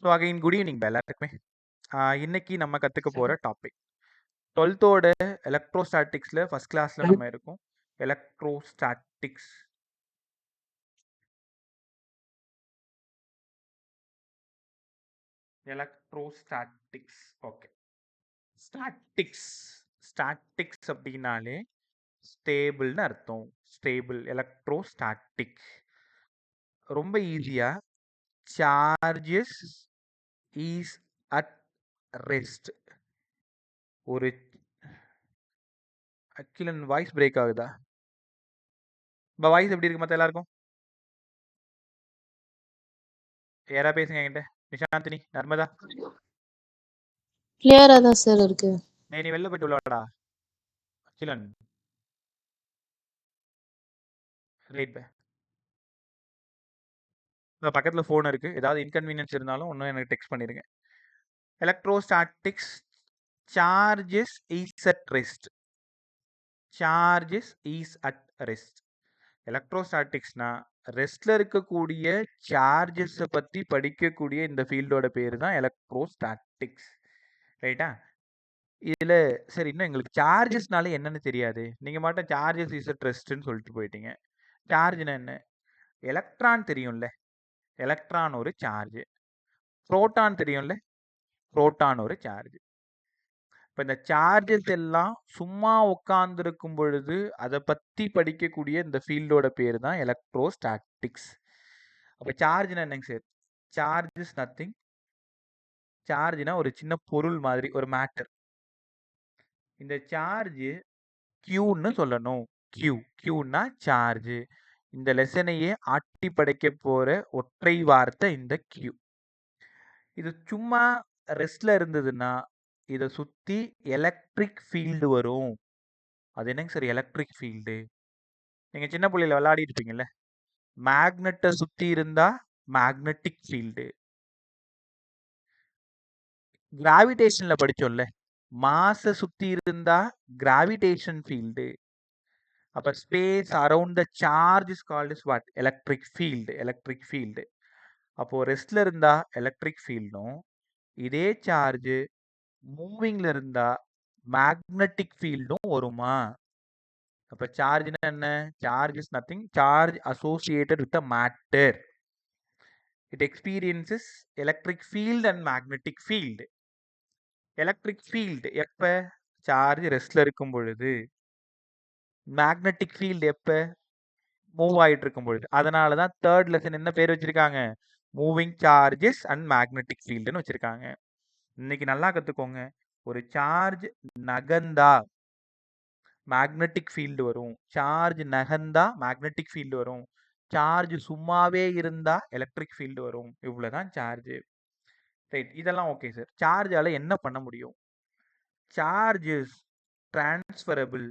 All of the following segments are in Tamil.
ஸோ அகைன் குட் ஈவினிங் எல்லாருக்குமே. இன்னைக்கு நம்ம கற்றுக்க போகிற டாபிக் 12th எலக்ட்ரோஸ்டாட்டிக்ஸில் ஃபஸ்ட் கிளாஸில் நம்ம இருக்கோம். Electrostatics electrostatics okay. ஸ்டாட்டிக்ஸ் அப்படின்னாலே ஸ்டேபிள்னு அர்த்தம். Stable electrostatic. ரொம்ப ஈஸியாக சார்ஜஸ் இஸ் அட் ரெஸ்ட். ஒரு அக்கிலன் வாய்ஸ் பிரேக் ஆகுதா? இப்போ வாய்ஸ் எப்படி இருக்கு மற்ற எல்லாருக்கும்? யாரா பேசுங்க என்கிட்ட. நிஷாந்தினி, நர்மதா, கிளியரா தான் சார் இருக்கு. நீ வெளில போயிட்டு உள்ளவாடா. அகிலன் ரைட். பக்கத்தில் ஃபோன் இருக்கு, ஏதாவது இன்கன்வீனியன்ஸ் இருந்தாலும் ஒன்றும் எனக்கு டெக்ஸ்ட் பண்ணிடுங்க. Electrostatics charges is at rest. Charges is at rest. எலக்ட்ரோஸ்டாட்டிக்ஸ்னா ரெஸ்ட்ல இருக்கக்கூடிய சார்ஜஸை பற்றி படிக்கக்கூடிய இந்த ஃபீல்டோட பேர் தான் எலக்ட்ரோஸ்டாட்டிக்ஸ். ரைட்டா? இதில் சரி, இன்னும் எங்களுக்கு சார்ஜஸ்னால என்னன்னு தெரியாது. நீங்கள் மட்டும் சார்ஜஸ் இஸ் அட் ரெஸ்ட்னு சொல்லிட்டு போயிட்டீங்க. சார்ஜ்னா என்ன? எலக்ட்ரான் தெரியும்ல, எலக்ட்ரான் ஒரு சார்ஜ். புரோட்டான் தெரியும்ல, புரோட்டான் ஒரு சார்ஜ். இப்போ இந்த சார்ஜஸ் எல்லாம் சும்மா உட்காந்துருக்கும் பொழுது அதை பற்றி படிக்கக்கூடிய இந்த ஃபீல்டோட பேர் தான் எலக்ட்ரோஸ்டாட்டிக்ஸ். அப்போ சார்ஜ்னா என்னங்க சார்? Charge is nothing. சார்ஜ்னா ஒரு சின்ன பொருள் மாதிரி, ஒரு மேட்டர். இந்த சார்ஜ் கியூன்னு சொல்லணும். கியூன்னா சார்ஜ். இந்த லெசனையே ஆட்டி படைக்க போற ஒற்றை வார்த்தை இந்த கியூ. இது சும்மா ரெஸ்ட்ல இருந்ததுன்னா இதை சுத்தி எலக்ட்ரிக் ஃபீல்டு வரும். அது என்னங்க சார் எலக்ட்ரிக் ஃபீல்டு? நீங்க சின்ன பிள்ளையில விளையாடி இருப்பீங்கல்ல, மேக்னெட்டை சுத்தி இருந்தா மேக்னெட்டிக் ஃபீல்டு. கிராவிடேஷன்ல படிச்சோம்ல, மாஸை சுத்தி இருந்தா கிராவிடேஷன் ஃபீல்டு. அப்ப space around the charge is called is what? Electric field. Electric field. அப்போ ரெஸ்ட்ல இருந்தா எலக்ட்ரிக் ஃபீல்டும், இதே சார்ஜ் மூவிங்ல இருந்தா மேக்னெட்டிக் ஃபீல்டும் வருமா? அப்ப சார்ஜ்னா என்ன? Charge is nothing. Charge associated with a matter. It experiences electric field and magnetic field. Electric field எப்ப? சார்ஜ் ரெஸ்ட்ல இருக்கும் பொழுது. மேக்னெட்டிக் ஃபீல்டு எப்ப? மூவ் ஆகிட்டு இருக்கும் பொழுது. அதனால தான் தேர்ட் லெசன் என்ன பேர் வச்சிருக்காங்க? மூவிங் சார்ஜஸ் அண்ட் மேக்னெட்டிக் ஃபீல்டுன்னு வச்சிருக்காங்க. இன்னைக்கு நல்லா கத்துக்கோங்க. ஒரு சார்ஜ் நகர்ந்தா மேக்னெட்டிக் ஃபீல்டு வரும். சார்ஜ் நகர்ந்தா மேக்னெட்டிக் ஃபீல்டு வரும். சார்ஜ் சும்மாவே இருந்தா எலக்ட்ரிக் ஃபீல்டு வரும். இவ்வளவுதான் சார்ஜ். ரைட், இதெல்லாம் ஓகே சார். சார்ஜால என்ன பண்ண முடியும்? Charge is transferable.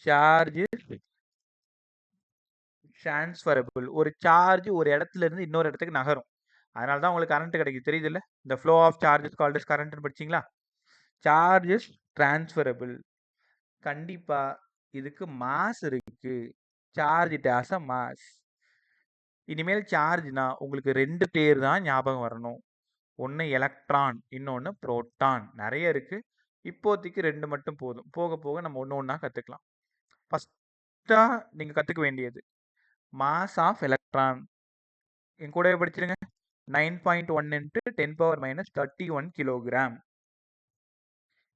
Charge transferable. ஒரு சார்ஜ் ஒரு இடத்துல இருந்து இன்னொரு இடத்துக்கு நகரும். அதனால தான் உங்களுக்கு கரண்ட் கிடைக்குது, தெரியுது இல்லை? இந்த flow of charges called is கரண்ட்னு படிச்சிங்களா? Charges transferable. கண்டிப்பா இதுக்கு மாஸ் இருக்கு. Charge it has a mass. இனிமேல் சார்ஜ்னா உங்களுக்கு ரெண்டு பேர் தான் ஞாபகம் வரணும். ஒன்று எலக்ட்ரான், இன்னொன்று புரோட்டான். நிறைய இருக்கு, இப்போதைக்கு ரெண்டு மட்டும் போதும். போக போக நம்ம ஒன்று ஒன்றா கற்றுக்கலாம். ஃபஸ்ட்டாக நீங்கள் கற்றுக்க வேண்டியது மாஸ் ஆஃப் எலக்ட்ரான். என் கூட படிச்சிருங்க. 9.1 × 10⁻³ கிலோகிராம்.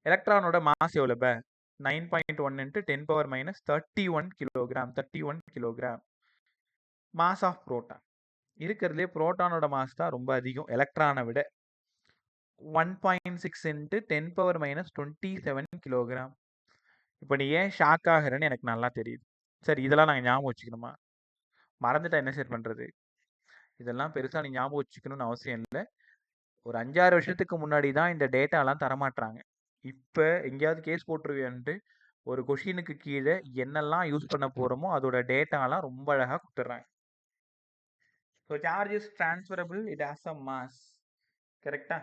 எலக்ட்ரானோட மாஸ் எவ்வளவு? 9.1 × 10⁻³ kilogram. 31 kilogram. Mass of proton. இருக்கிறதுலே புரோட்டானோட மாஸ் தான் ரொம்ப அதிகம் எலக்ட்ரானை விட. 1.6 × 10⁻27 கிலோகிராம். இப்போ நீ ஏன் ஷாக் ஆகிறேன்னு எனக்கு நல்லா தெரியுது. சரி, இதெல்லாம் நாங்கள் ஞாபகம் வச்சுக்கணுமா? மறந்துட்டா என்ன சார் பண்ணுறது? இதெல்லாம் பெருசாக நீ ஞாபகம் வச்சுக்கணும்னு அவசியம் இல்லை. ஒரு 5-6 வருஷத்துக்கு முன்னாடி தான் இந்த டேட்டாலாம் தரமாட்டுறாங்க. இப்போ எங்கேயாவது கேஸ் போட்டுருவேன்ட்டு ஒரு கொஷினுக்கு கீழே என்னெல்லாம் யூஸ் பண்ண போகிறோமோ அதோட டேட்டாலாம் ரொம்ப அழகாக கொடுத்துட்றாங்க. So charge is transferable, it has a mass. கரெக்டா?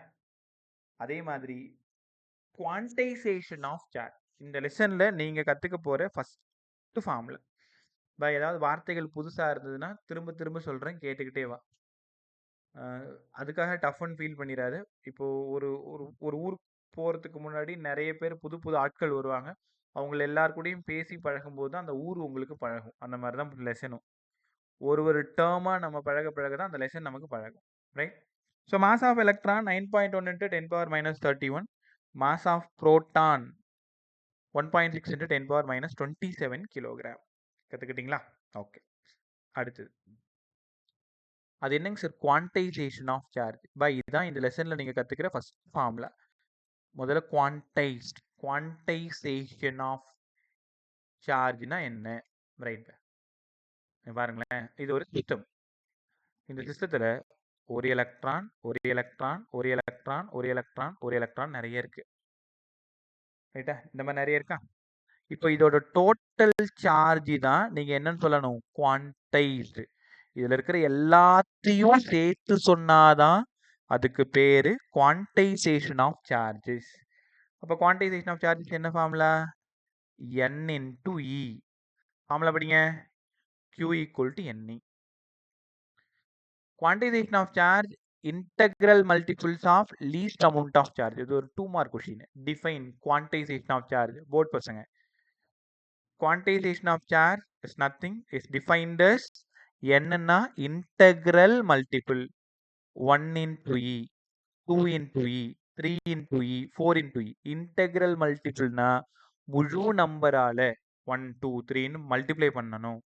அதே மாதிரி குவான்டைசேஷன் ஆஃப் சார்ஜ் இந்த லெசனில் நீங்கள் கற்றுக்க போகிற ஃபஸ்ட்டு ஃபார்முலா. ஏதாவது வார்த்தைகள் புதுசாக இருந்ததுன்னா திரும்ப திரும்ப சொல்கிறேன், கேட்டுக்கிட்டே வா. அதுக்காக டஃப்ன்னு ஃபீல் பண்ணிறாத. இப்போ ஒரு ஒரு ஒரு ஊருக்கு போறதுக்கு முன்னாடி நெறைய பேர் புது புது ஆட்கள் வருவாங்க. அவங்கள எல்லார் கூடயும் பேசி பழகும்போது தான் அந்த ஊர் உங்களுக்கு பழகும். அந்த மாரி தான் லெசனும். ஒரு டெர்மா நம்ம பழக பழக தான் அந்த லெசன் நமக்கு பழகும். Right? So mass of electron 9.1 into 10 power minus 31. Mass of proton 1.6 into 10 power minus 27 kilogram. கத்துக்கிட்டீங்களா? ஓகே. அடுத்தது. அது என்னங்க சார் குவான்டைசேஷன் ஆஃப் சார்ஜ். இதுதான் இந்த லெசன்ல நீங்க கத்துக்கிற ஃபர்ஸ்ட் ஃபார்முலா. முதல்ல குவான்டைசேஷன் ஆஃப் சார்ஜ்னா என்ன? ரைட். பாருங்களேன், இது ஒரு சிஸ்டம். இந்த சிஸ்டத்துல ஒரு எலக்ட்ரான், ஒரு எலக்ட்ரான், ஒரு எலக்ட்ரான், ஒரு எலக்ட்ரான், ஒரு எலக்ட்ரான் நிறைய இருக்கு. ரைட்டா? இந்த மாதிரி நிறைய இருக்கா? இப்போ இதோட டோட்டல் சார்ஜ் தான் நீங்க என்னன்னு சொல்லணும்? குவான்டைஸ்டு. இதுல இருக்கிற எல்லாத்தையும் சேர்த்து சொன்னாதான் அதுக்கு பேரு குவான்டைசேஷன் ஆஃப் சார்ஜஸ். அப்ப குவான்டைசேஷன் ஆஃப் சார்ஜஸ் என்ன formula? n into e. Formula படிங்க. q equal to ne. Quantization of charge, integral multiples of least amount of charge. இது ஒரு 2 mark question. Define quantization of charge. Board பசங்க. Quantization of charge is nothing. Is defined as n na integral multiple 1 into e, 2 into e, 3 into e, 4 into e. Integral multiple na முழு நம்பரால 1, 2, 3 மல்டிப்ளை பண்ணணும்.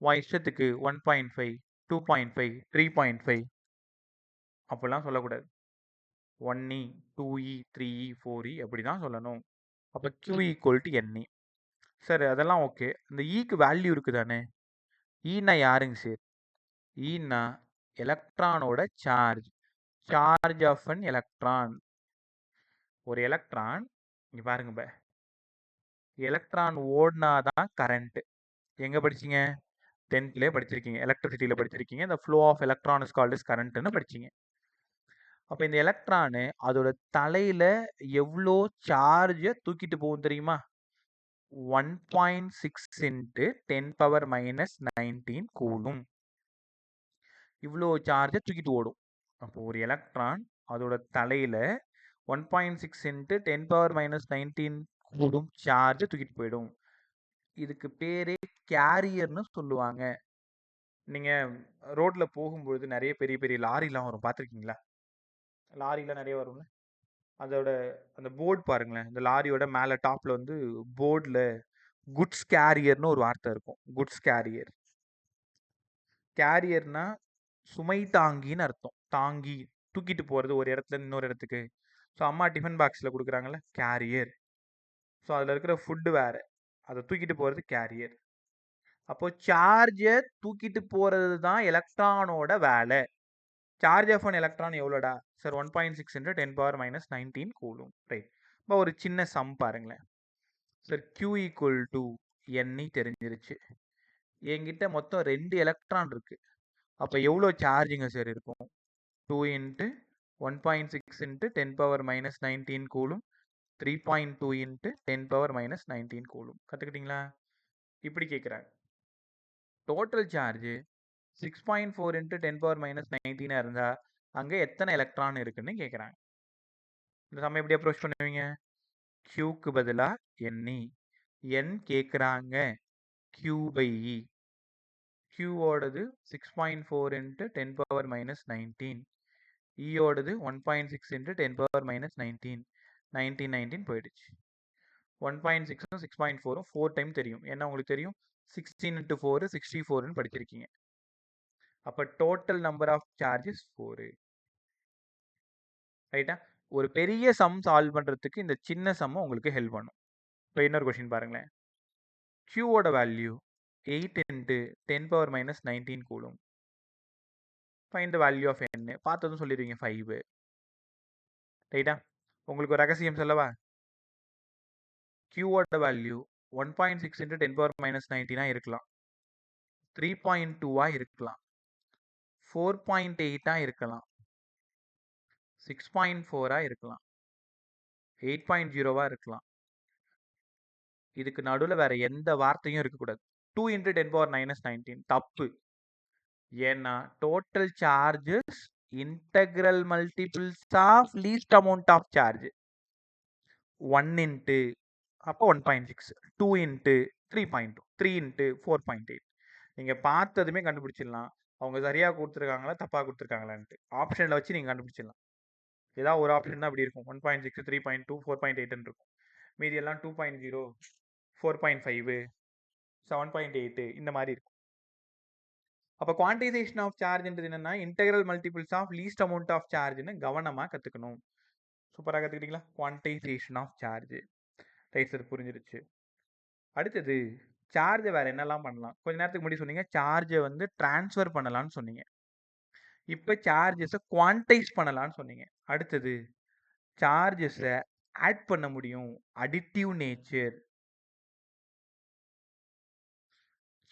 இஷ்டத்துக்கு 1.5, 2.5, 3.5 அப்படிலாம் சொல்லக்கூடாது. 1e, 2e, 3e, 4e அப்படி தான் சொல்லணும். அப்போ q equal to ne. Sir அதெல்லாம் ஓகே. இந்த ஈக்கு வேல்யூ இருக்கு தானே? ஈனா யாருங்க சார்? ஈனா எலக்ட்ரானோட charge. Charge of an electron. ஒரு எலக்ட்ரான் இங்க பாருங்க, எலக்ட்ரான் ஓடினாதான் கரண்ட். எங்க படிச்சீங்க? 10th படிச்சிருக்கீங்க, எலக்ட்ரிசிட்டியில படிச்சிருக்கீங்க. இந்த flow of electron is called is கரண்ட்னு படிச்சீங்க. அப்ப இந்த எலக்ட்ரானு அதோட தலையில எவ்வளோ சார்ஜ தூக்கிட்டு போகும் தெரியுமா? 1.6 into 10 power minus 19 கூலும். இவ்வளோ சார்ஜ தூக்கிட்டு ஓடும். அப்போ ஒரு எலக்ட்ரான் அதோட தலையில 1.6 into 10 power minus 19 coulomb charge தூக்கிட்டு போயிடும். இதுக்கு பேரே கேரியர்னு சொல்லுவாங்க. நீங்க ரோட்ல போகும்பொழுது நிறைய பெரிய பெரிய லாரிலாம் வரும், பார்த்துருக்கீங்களா? லாரிலாம் நிறைய வரும்ல. அதோட அந்த போர்டு பாருங்களேன். இந்த லாரியோட மேலே டாப்ல வந்து போர்டில் குட்ஸ் கேரியர்னு ஒரு வார்த்தை இருக்கும். Goods carrier. கேரியர்னா சுமை தாங்கின்னு அர்த்தம். தாங்கி தூக்கிட்டு போகிறது ஒரு இடத்துல இன்னொரு இடத்துக்கு. ஸோ அம்மா டிஃபன் பாக்ஸில் கொடுக்குறாங்கல்ல, கேரியர். ஸோ அதில் இருக்கிற ஃபுட்டு வேறு, அதை தூக்கிட்டு போகிறது கேரியர். அப்போ சார்ஜை தூக்கிட்டு போகிறது தான் எலக்ட்ரானோட வேலை. சார்ஜ் ஆஃப் அன் எலக்ட்ரான் எவ்வளோடா sir? 1.6 into 10 power minus 19 coulomb. Right. இப்போ ஒரு சின்ன சம் பாருங்களேன் sir. Q equal to ne தெரிஞ்சிருச்சு. என்கிட்ட மொத்தம் 2 எலக்ட்ரான் இருக்கு. அப்போ எவ்வளோ சார்ஜுங்க சார் இருக்கும்? 2 into 1.6 into 10 power minus 19 coulomb, 3.2 into 10 power minus 19 coulomb. கற்றுக்கிட்டீங்களா? இப்படி கேட்குறாங்க. Total charge 6.4 into 10 power minus 19 இருந்தா அங்கே எத்தனை எலக்ட்ரான் இருக்குன்னு கேட்குறாங்க. இந்த சமயம் எப்படி அப்ரோச் பண்ணுவீங்க? Qக்கு பதிலாக ne. n கேட்குறாங்க, Q by E. Q ஓடது 6.4 into 10 power minus 19. E ஓடது 1.6 into 10 power minus 19. 19 போயிடுச்சு. 1.6 6.4 4 டைம் தெரியும். ஏன்னா உங்களுக்கு தெரியும் 16 into 4 64ன்னு படிச்சிருக்கீங்க. அப்போ டோட்டல் நம்பர் ஆஃப் சார்ஜஸ் 4. ரைட்டா? ஒரு பெரிய சம் சால்வ் பண்ணுறதுக்கு இந்த சின்ன சம் உங்களுக்கு ஹெல்ப் பண்ணும். இப்போ இன்னொரு கொஸ்டின் பாருங்களேன். Qவோட value 8 into 10 power minus 19 coulomb. Find the value of n. பார்த்ததும் சொல்லிடுவீங்க 5. ரைட்டா? உங்களுக்கு ஒரு ரகசியம் சொல்லவா? Qவோட வேல்யூ 1.6 into 10 power minus 19 இருக்கலாம், 3.2 இருக்கலாம், 4.8 இருக்கலாம், 6.4 இருக்கலாம், 8.0 இருக்கலாம். இதுக்கு நடுவில் வேற எந்த வார்த்தையும் இருக்கக்கூடாது. 2 into 10 power minus 19 தப்பு. ஏன்னா total charges integral multiples of least amount of charge. 1 into அப்போ 1.6, 2 இன்ட்டு 3.2, 3 இன்ட்டு 4.8. நீங்கள் பார்த்ததுமே கண்டுபிடிச்சிடலாம் அவங்க சரியாக கொடுத்துருக்காங்களா தப்பாக கொடுத்துருக்காங்களான்ட்டு. ஆப்ஷனில் வச்சு நீங்கள் கண்டுபிடிச்சிடலாம். ஏதாவது ஒரு ஆப்ஷன் தான் அப்படி இருக்கும். 1.6, 3.2, 4.8 இருக்கும். மீதி எல்லாம் 2.0, 4.5, 7.8 இந்த மாதிரி இருக்கும். அப்போ குவான்டைசேஷன் ஆஃப் சார்ஜ்ன்றது என்னன்னா integral multiples of least amount of சார்ஜ்னு கவனமாக கற்றுக்கணும். சூப்பராக கற்றுக்கிட்டீங்களா? Quantization of charge. Right sir, புரிஞ்சிருச்சு. அடுத்தது சார்ஜை வேற என்னெல்லாம் பண்ணலாம்? கொஞ்ச நேரத்துக்கு முன்னாடி சொன்னீங்க சார்ஜை வந்து டிரான்ஸ்ஃபர் பண்ணலாம்னு சொன்னீங்க. இப்போ சார்ஜஸை குவான்டைஸ் பண்ணலாம்னு சொன்னீங்க. அடுத்தது சார்ஜஸை ஆட் பண்ண முடியும், அடிட்டிவ் நேச்சர்.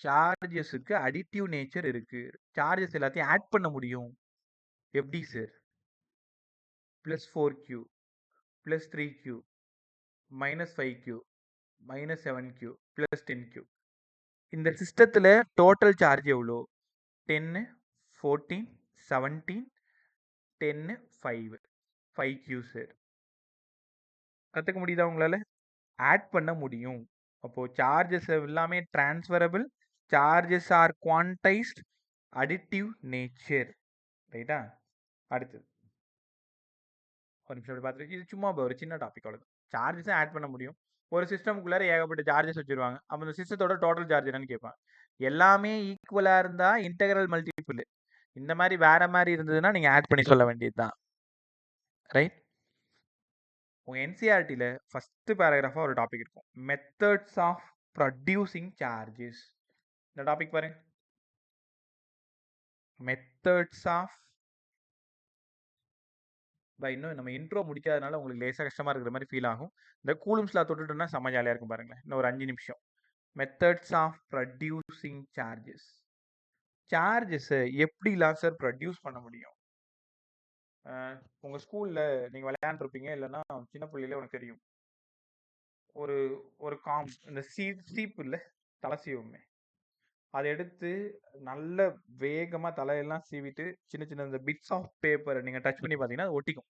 சார்ஜஸுக்கு அடிட்டிவ் நேச்சர் இருக்கு. சார்ஜஸ் எல்லாத்தையும் ஆட் பண்ண முடியும். எப்படி sir? +4q, +3q, -5q, -7q, +10q. இந்த சிஸ்டத்தில் டோட்டல் சார்ஜ் எவ்வளோ? 10, 14, 17, 10, 5, 5q சார். கற்றுக்க முடியுதா உங்களால்? ஆட் பண்ண முடியும். அப்போது சார்ஜஸ் எல்லாமே transferable, charges are quantised, additive nature. ரைட்டா? அடுத்தது ஒரு நிமிஷம் அப்படி பார்த்துட்டு, இது சும்மா ஒரு சின்ன டாபிக் அவ்வளோ. சார்ஜஸை ஆட் பண்ண முடியும். ஒரு சிஸ்டமுக்குள்ளார ஏகப்பட்ட சார்ஜஸ் வச்சுருவாங்க. அப்போ அந்த சிஸ்டத்தோட டோட்டல் சார்ஜ் என்னன்னு கேட்பாங்க. எல்லாமே ஈக்குவலாக இருந்தால் இன்டெக்ரல் மல்டிபிள். இந்த மாதிரி வேற மாதிரி இருந்ததுன்னா நீங்கள் ஆட் பண்ணி சொல்ல வேண்டியது தான். ரைட்? உங்கள் என்சிஆர்டியில் ஃபஸ்ட்டு பேராகிராஃபாக ஒரு டாபிக் இருக்கும், மெத்தட்ஸ் ஆஃப் ப்ரொடியூசிங் சார்ஜஸ். இந்த டாபிக் பாருங்க, மெத்தட்ஸ் ஆஃப். இன்னும் நம்ம இன்ட்ரோ முடிக்காதனால உங்களுக்கு லேசாக கஷ்டமாக இருக்கிற மாதிரி ஃபீல் ஆகும். இந்த கூலும்ஸ்ல தொட்டுட்டோம்னா செம்ம ஜாலியாக இருக்கும் பாருங்களேன். இன்னும் ஒரு 5 நிமிஷம். Methods of producing charges. சார்ஜஸை எப்படிலாம் சார் ப்ரொடியூஸ் பண்ண முடியும்? உங்கள் ஸ்கூலில் நீங்கள் விளையாண்டுருப்பீங்க, இல்லைன்னா சின்ன பிள்ளையில உனக்கு தெரியும். ஒரு ஒரு இந்த சீப்பு இல்லை, தலை சீவுமே, அதை எடுத்து நல்ல வேகமாக தலையெல்லாம் சீவிட்டு சின்ன சின்ன இந்த பிட்ஸ் ஆஃப் பேப்பரை நீங்கள் டச் பண்ணி பார்த்தீங்கன்னா அது ஒட்டிக்கும்.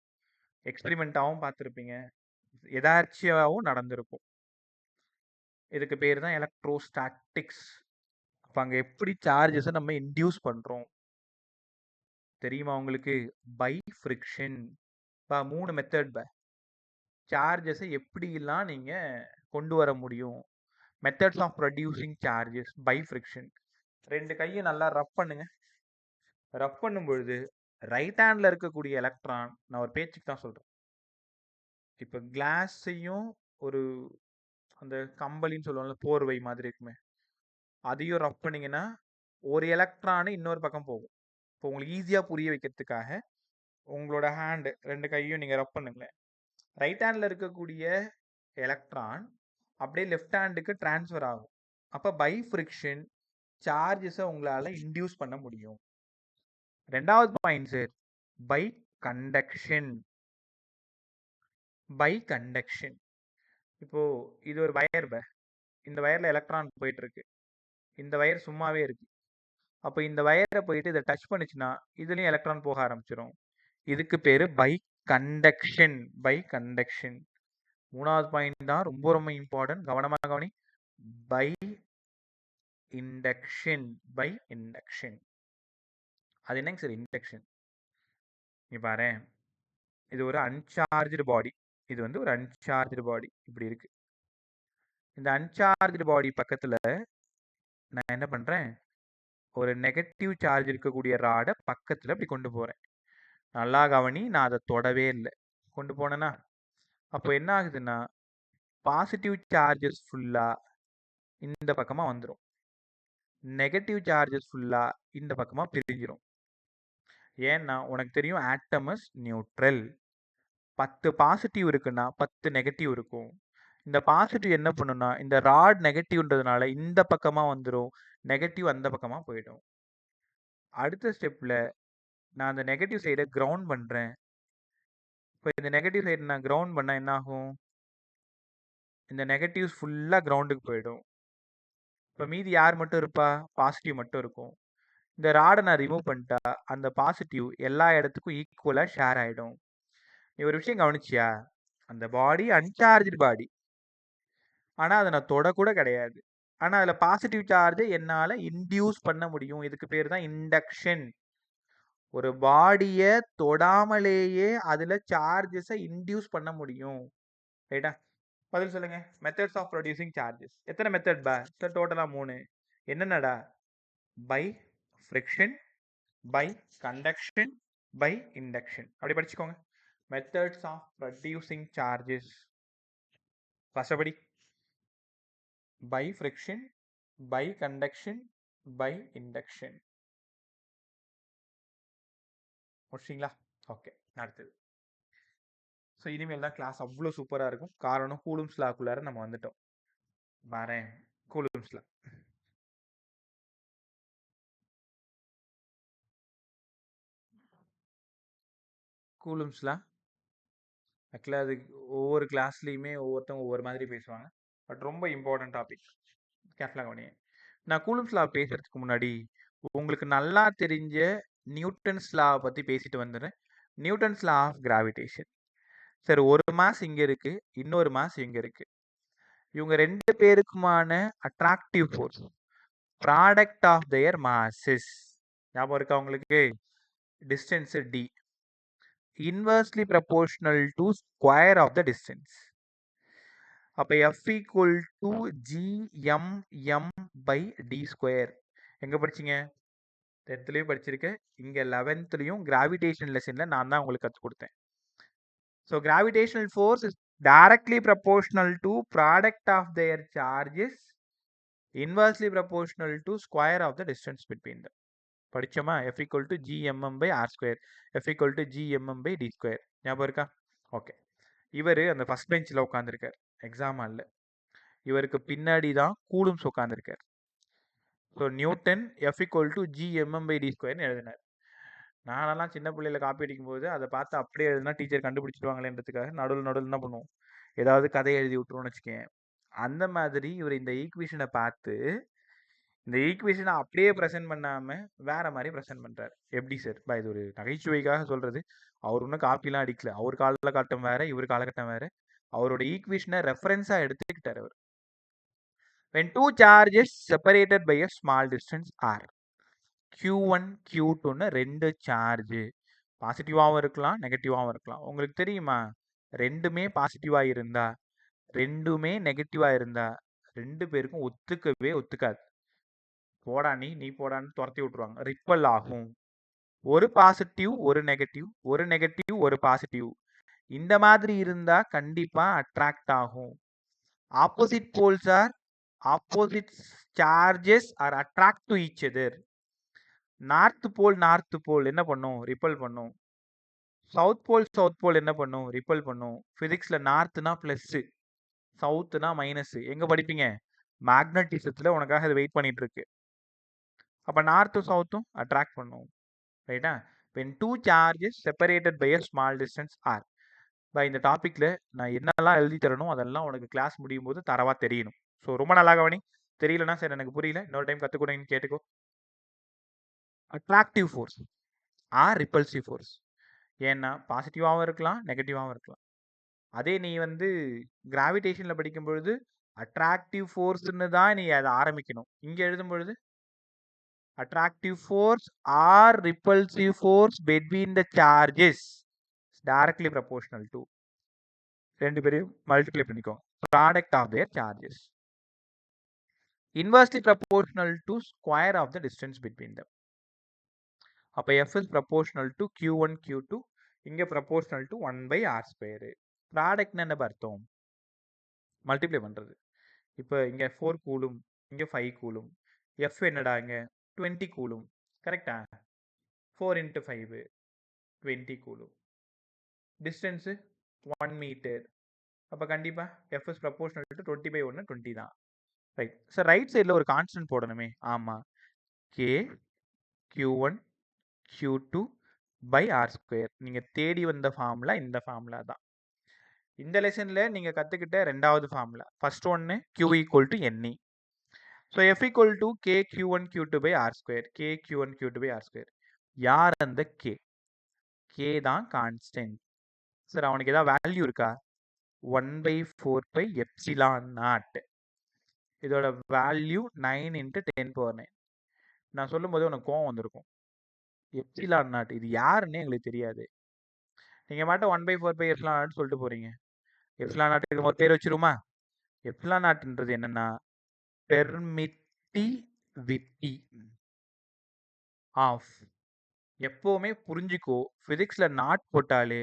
எக்ஸ்பெரிமெண்ட்டாகவும் பார்த்துருப்பீங்க, எதார்ச்சியாகவும் நடந்திருக்கும். இதுக்கு பேர் தான் எலக்ட்ரோஸ்டாட்டிக்ஸ். அப்போ அங்கே எப்படி சார்ஜஸை நம்ம இன்டியூஸ் பண்ணுறோம் தெரியுமா உங்களுக்கு? By friction. 3 மெத்தட் சார்ஜஸை எப்படிலாம் நீங்கள் கொண்டு வர முடியும். Methods of producing charges by friction. 2 கையை நல்லா ரப் பண்ணுங்க. ரப் பண்ணும் பொழுது ரைட் ஹேண்டில் இருக்கக்கூடிய எலக்ட்ரான், நான் ஒரு பேச்சுக்கு தான் சொல்கிறேன், இப்போ கிளாஸையும் ஒரு அந்த கம்பளின்னு சொல்லுவாங்கல்ல, போர்வை மாதிரி இருக்குமே, அதையும் ரப் பண்ணிங்கன்னா ஒரு எலக்ட்ரானு இன்னொரு பக்கம் போகும். இப்போ உங்களுக்கு ஈஸியாக புரிய வைக்கிறதுக்காக உங்களோட ஹேண்டு 2 கையும் நீங்கள் ரப் பண்ணுங்களேன். ரைட் ஹேண்டில் இருக்கக்கூடிய எலக்ட்ரான் அப்படியே லெஃப்ட் ஹேண்டுக்கு டிரான்ஸ்ஃபர் ஆகும். அப்போ பை ஃப்ரிக்ஷன் சார்ஜஸை உங்களால் இன்டியூஸ் பண்ண முடியும். 2வது point sir, by conduction. By conduction. இப்போ இது ஒரு வயர் இந்த வயரில் எலக்ட்ரான் போயிட்டு இருக்கு, இந்த வயர் சும்மாவே இருக்கு. அப்போ இந்த வயரை போயிட்டு இதை டச் பண்ணிச்சுன்னா இதுலேயும் எலக்ட்ரான் போக ஆரம்பிச்சிடும். இதுக்கு பேர் பை கண்டக்ஷன். By conduction. 3வது பாயிண்ட் தான் ரொம்ப ரொம்ப இம்பார்ட்டன்ட், கவனமாக கவனி. By induction. By induction. அது என்னங்க சார் இண்டக்ஷன்? நீ பாரு, இது ஒரு அன்சார்ஜ்டு பாடி, இது வந்து ஒரு அன்சார்ஜ்டு பாடி இப்படி இருக்கு. இந்த அன்சார்ஜ்டு பாடி பக்கத்தில் நான் என்ன பண்ணுறேன், ஒரு நெகட்டிவ் சார்ஜ் இருக்கக்கூடிய ராடை பக்கத்தில் இப்படி கொண்டு போகிறேன். நல்லா கவனி, நான் அதை தொடவே இல்லை. கொண்டு போனேன்னா அப்போ என்ன ஆகுதுன்னா பாசிட்டிவ் சார்ஜஸ் ஃபுல்லாக இந்த பக்கமாக வந்துடும், நெகட்டிவ் சார்ஜஸ் ஃபுல்லாக இந்த பக்கமாக பிரிஞ்சிடும். ஏன்னா உனக்கு தெரியும் ஆட்டமஸ் நியூட்ரல். 10 பாசிட்டிவ் இருக்குன்னா 10 நெகட்டிவ் இருக்கும். இந்த பாசிட்டிவ் என்ன பண்ணுன்னா இந்த ராட் நெகட்டிவ்ன்றதுனால இந்த பக்கமாக வந்துடும், நெகட்டிவ் அந்த பக்கமாக போயிடும். அடுத்த ஸ்டெப்பில் நான் அந்த நெகட்டிவ் சைடை கிரவுண்ட் பண்ணுறேன். இப்போ இந்த நெகட்டிவ் சைடு நான் கிரவுண்ட் பண்ணால் என்ன ஆகும், இந்த நெகட்டிவ்ஸ் ஃபுல்லாக கிரவுண்டுக்கு போயிடும். இப்போ மீதி யார் மட்டும் இருப்பா? பாசிட்டிவ் மட்டும் இருக்கும். இந்த ராடை நான் ரிமூவ் பண்ணிட்டா அந்த பாசிட்டிவ் எல்லா இடத்துக்கும் ஈக்குவலா ஷேர் ஆயிடும். நீ ஒரு விஷயம் கவனிச்சியா? அந்த பாடி அன்சார்ஜ்டு பாடி. ஆனா அதை நான் தொடக்கூட கிடையாது. ஆனா அதுல பாசிட்டிவ் சார்ஜை என்னால இன்டியூஸ் பண்ண முடியும். இதுக்கு பேர் தான் இண்டக்ஷன். ஒரு பாடிய தொடாமலேயே அதுல சார்ஜஸை இன்டியூஸ் பண்ண முடியும். ரைட்டா? பதில் சொல்லுங்க. Methods of producing charges. எத்தனை மெத்தட் பா? சார் டோட்டலா 3. என்னென்னடா? By friction, by conduction, by induction. அப்படி படிச்சுக்கோங்க. Methods of producing charges. First படி. By friction, by conduction, by induction. முடிச்சிங்களா? ஓகே. அடுத்தது. ஸோ இனிமேல் தான் கிளாஸ் அவ்வளோ சூப்பராக இருக்கும். காரணம் கூலும்ஸ் லாக்குள்ளார நம்ம வந்துட்டோம். வரேன். கூலும்ஸ் லா. கூலும்ஸ் லா ஆக்சுவலாக அது ஒவ்வொரு கிளாஸ்லேயுமே ஒவ்வொருத்தவங்க ஒவ்வொரு மாதிரி பேசுவாங்க. பட் ரொம்ப இம்பார்ட்டன்ட் டாபிக். கேர்ஃபுல்லாக கவனிங்க. நான் கூலும்ஸ் லா பேசுறதுக்கு முன்னாடி உங்களுக்கு நல்லா தெரிஞ்ச நியூட்டன்ஸ் லா பற்றி பேசிட்டு வந்துடுறேன். Newton's law of gravitation. சரி, ஒரு மாஸ் இங்கே இருக்கு, இன்னொரு மாஸ் இங்கே இருக்கு. இவங்க 2 பேருக்குமான attractive force product of their masses. ஞாபகம் இருக்கா உங்களுக்கு? Distance d inversely proportional to square of the distance. அப்ப F equal to GMM by d square. எங்க படிச்சீங்க? 10th படிச்சிருக்க. இங்க 11th கிராவிடேஷன் லெசன்ல நான் தான் உங்களுக்கு கற்றுக் கொடுத்தேன். So gravitational force is directly proportional to product of their charges inversely proportional to square of the distance between them. படிச்சோமா? F equal to GMM by R square. F equal to GMM by D square. ஞாபகம் இருக்கா? ஓகே. இவர் அந்த ஃபர்ஸ்ட் பெஞ்சில் உட்காந்துருக்கார் எக்ஸாம் ஹாலில். இவருக்கு பின்னாடி தான் கூலும்ஸ் உட்காந்துருக்கார். So Newton F equal to GMM by D squareன்னு எழுதினார். நானெல்லாம் சின்ன பிள்ளையில காப்பி அடிக்கும்போது அதை பார்த்து அப்படியே எழுதுனா டீச்சர் கண்டுபிடிச்சிடுவாங்களேன்றதுக்காக நடுவில் என்ன பண்ணுவோம், ஏதாவது கதை எழுதி விட்டுருவோம்னு வச்சுக்கேன். அந்த மாதிரி இவர் இந்த ஈக்குவேஷனை பார்த்து இந்த ஈக்குவேஷனை அப்படியே ப்ரெசென்ட் பண்ணாம வேற மாதிரி ப்ரெசென்ட் பண்றாரு. எப்படி சார்? இது ஒரு நகைச்சுவைக்காக சொல்றது. அவர் ஒன்றும் காப்பிலாம் அடிக்கல. அவர் காலகட்டம் வேற, இவர் காலகட்டம் வேற. அவரோட ஈக்குவேஷனை ரெஃபரன்ஸா எடுத்துக்கிட்டார் அவர். when two charges separated by a small distance r, q1 q2ன்னு 2 சார்ஜ் பாசிட்டிவாகவும் இருக்கலாம், நெகட்டிவாகவும் இருக்கலாம். உங்களுக்கு தெரியுமா? ரெண்டுமே பாசிட்டிவா இருந்தா, ரெண்டுமே நெகட்டிவா இருந்தா 2 பேருக்கும் ஒத்துக்காது. போடா நீ போடான்னு துரத்தி விட்டுருவாங்க. ரிப்பல் ஆகும். ஒரு பாசிட்டிவ் ஒரு நெகட்டிவ், ஒரு நெகட்டிவ் ஒரு பாசிட்டிவ், இந்த மாதிரி இருந்தா கண்டிப்பா அட்ராக்ட் ஆகும். Opposite poles are opposite charges are attract to each other. North pole என்ன பண்ணும்? ரிப்பல் பண்ணும். சவுத் போல் என்ன பண்ணும்? ரிப்பல் பண்ணும். பிசிக்ஸ்ல நார்த்னா பிளஸ், சவுத்னா மைனஸ். எங்க படிப்பீங்க? மேக்னட்டிசத்துல உனக்காக அது வெயிட் பண்ணிட்டு இருக்கு. அப்ப நார்த்தும் சவுத்தும் அட்ராக்ட் பண்ணும். ரைட்டா? when two charges separated by a small distance r. இந்த டாபிக்ல நான் என்னெல்லாம் எழுதி தரணும் அதெல்லாம் உனக்கு கிளாஸ் முடியும் போது தரவா தெரியணும். ஸோ ரொம்ப நல்லா கவனி. தெரியலன்னா சரி எனக்கு புரியல, இன்னொரு டைம் கற்றுக்கூடன்னு கேட்டுக்கோ. Attractive fours are repulsive force. ஏன்னா பாசிட்டிவாகவும் இருக்கலாம், நெகட்டிவாகவும் இருக்கலாம். அதே நீ கிராவிடேஷனில் படிக்கும் பொழுது அட்ராக்டிவ் ஃபோர்ஸ்ன்னு தான் நீ அதை ஆரம்பிக்கணும். இங்கே எழுதும் பொழுது attractive force or repulsive force between the charges is directly proportional to, ரெண்டு பேரையும் மல்டிப்ளை பண்ணிக்கோங்க, product of their charges. Inversely proportional to square of the distance between them. அப்ப F is proportional to Q1 Q2, இங்க proportional to 1 by R square. Product என்ன அர்த்தம்? மல்டிப்ளை பண்றது. இப்போ இங்க 4 கூலும், இங்க 5 கூலும். F என்னடா இங்க 20 கூலும். கரெக்டா? 4 into 5 20 கூலும். Distance 1 metre. அப்போ கண்டிப்பா F is proportional to 20 by 1 20 தான். ரைட் சார், ரைட் சைடில் ஒரு கான்ஸ்டன்ட் போடணுமே. ஆமாம், K Q1 Q2 by R square. நீங்கள் தேடி வந்த ஃபார்முலா இந்த ஃபார்முலா தான். இந்த லெசனில் நீங்கள் கற்றுக்கிட்ட ரெண்டாவது ஃபார்முலா. ஃபர்ஸ்ட் ஒன்று Q equal to NE. So F equal to K Q1 Q2 by R square. K Q1 Q2 by R square. யார் அந்த கே? கே தான் கான்ஸ்டன்ட். சார் அவனுக்கு ஏதாவது வேல்யூ இருக்கா? 1/4 பை எப்சிலான் நாட். இதோட வேல்யூ 9 × 10⁻9. நான் சொல்லும் போது உனக்கு கோவம் வந்திருக்கும். எப்சிலான் நாட் இது யாருன்னு எங்களுக்கு தெரியாது. நீங்க மட்டும் 1/4 பை எப்சிலான் நாட் சொல்லிட்டு போறீங்க. எப்சிலான் நாட்டுக்கு ஒரு பேர் வச்சிருமா? எப்சிலான் நாட்ன்றது என்னன்னா பெர்மிட்டிவிட்டி ஆஃப். எப்பவுமே புரிஞ்சுக்கோ, பிசிக்ஸ்ல நாட் போட்டாலே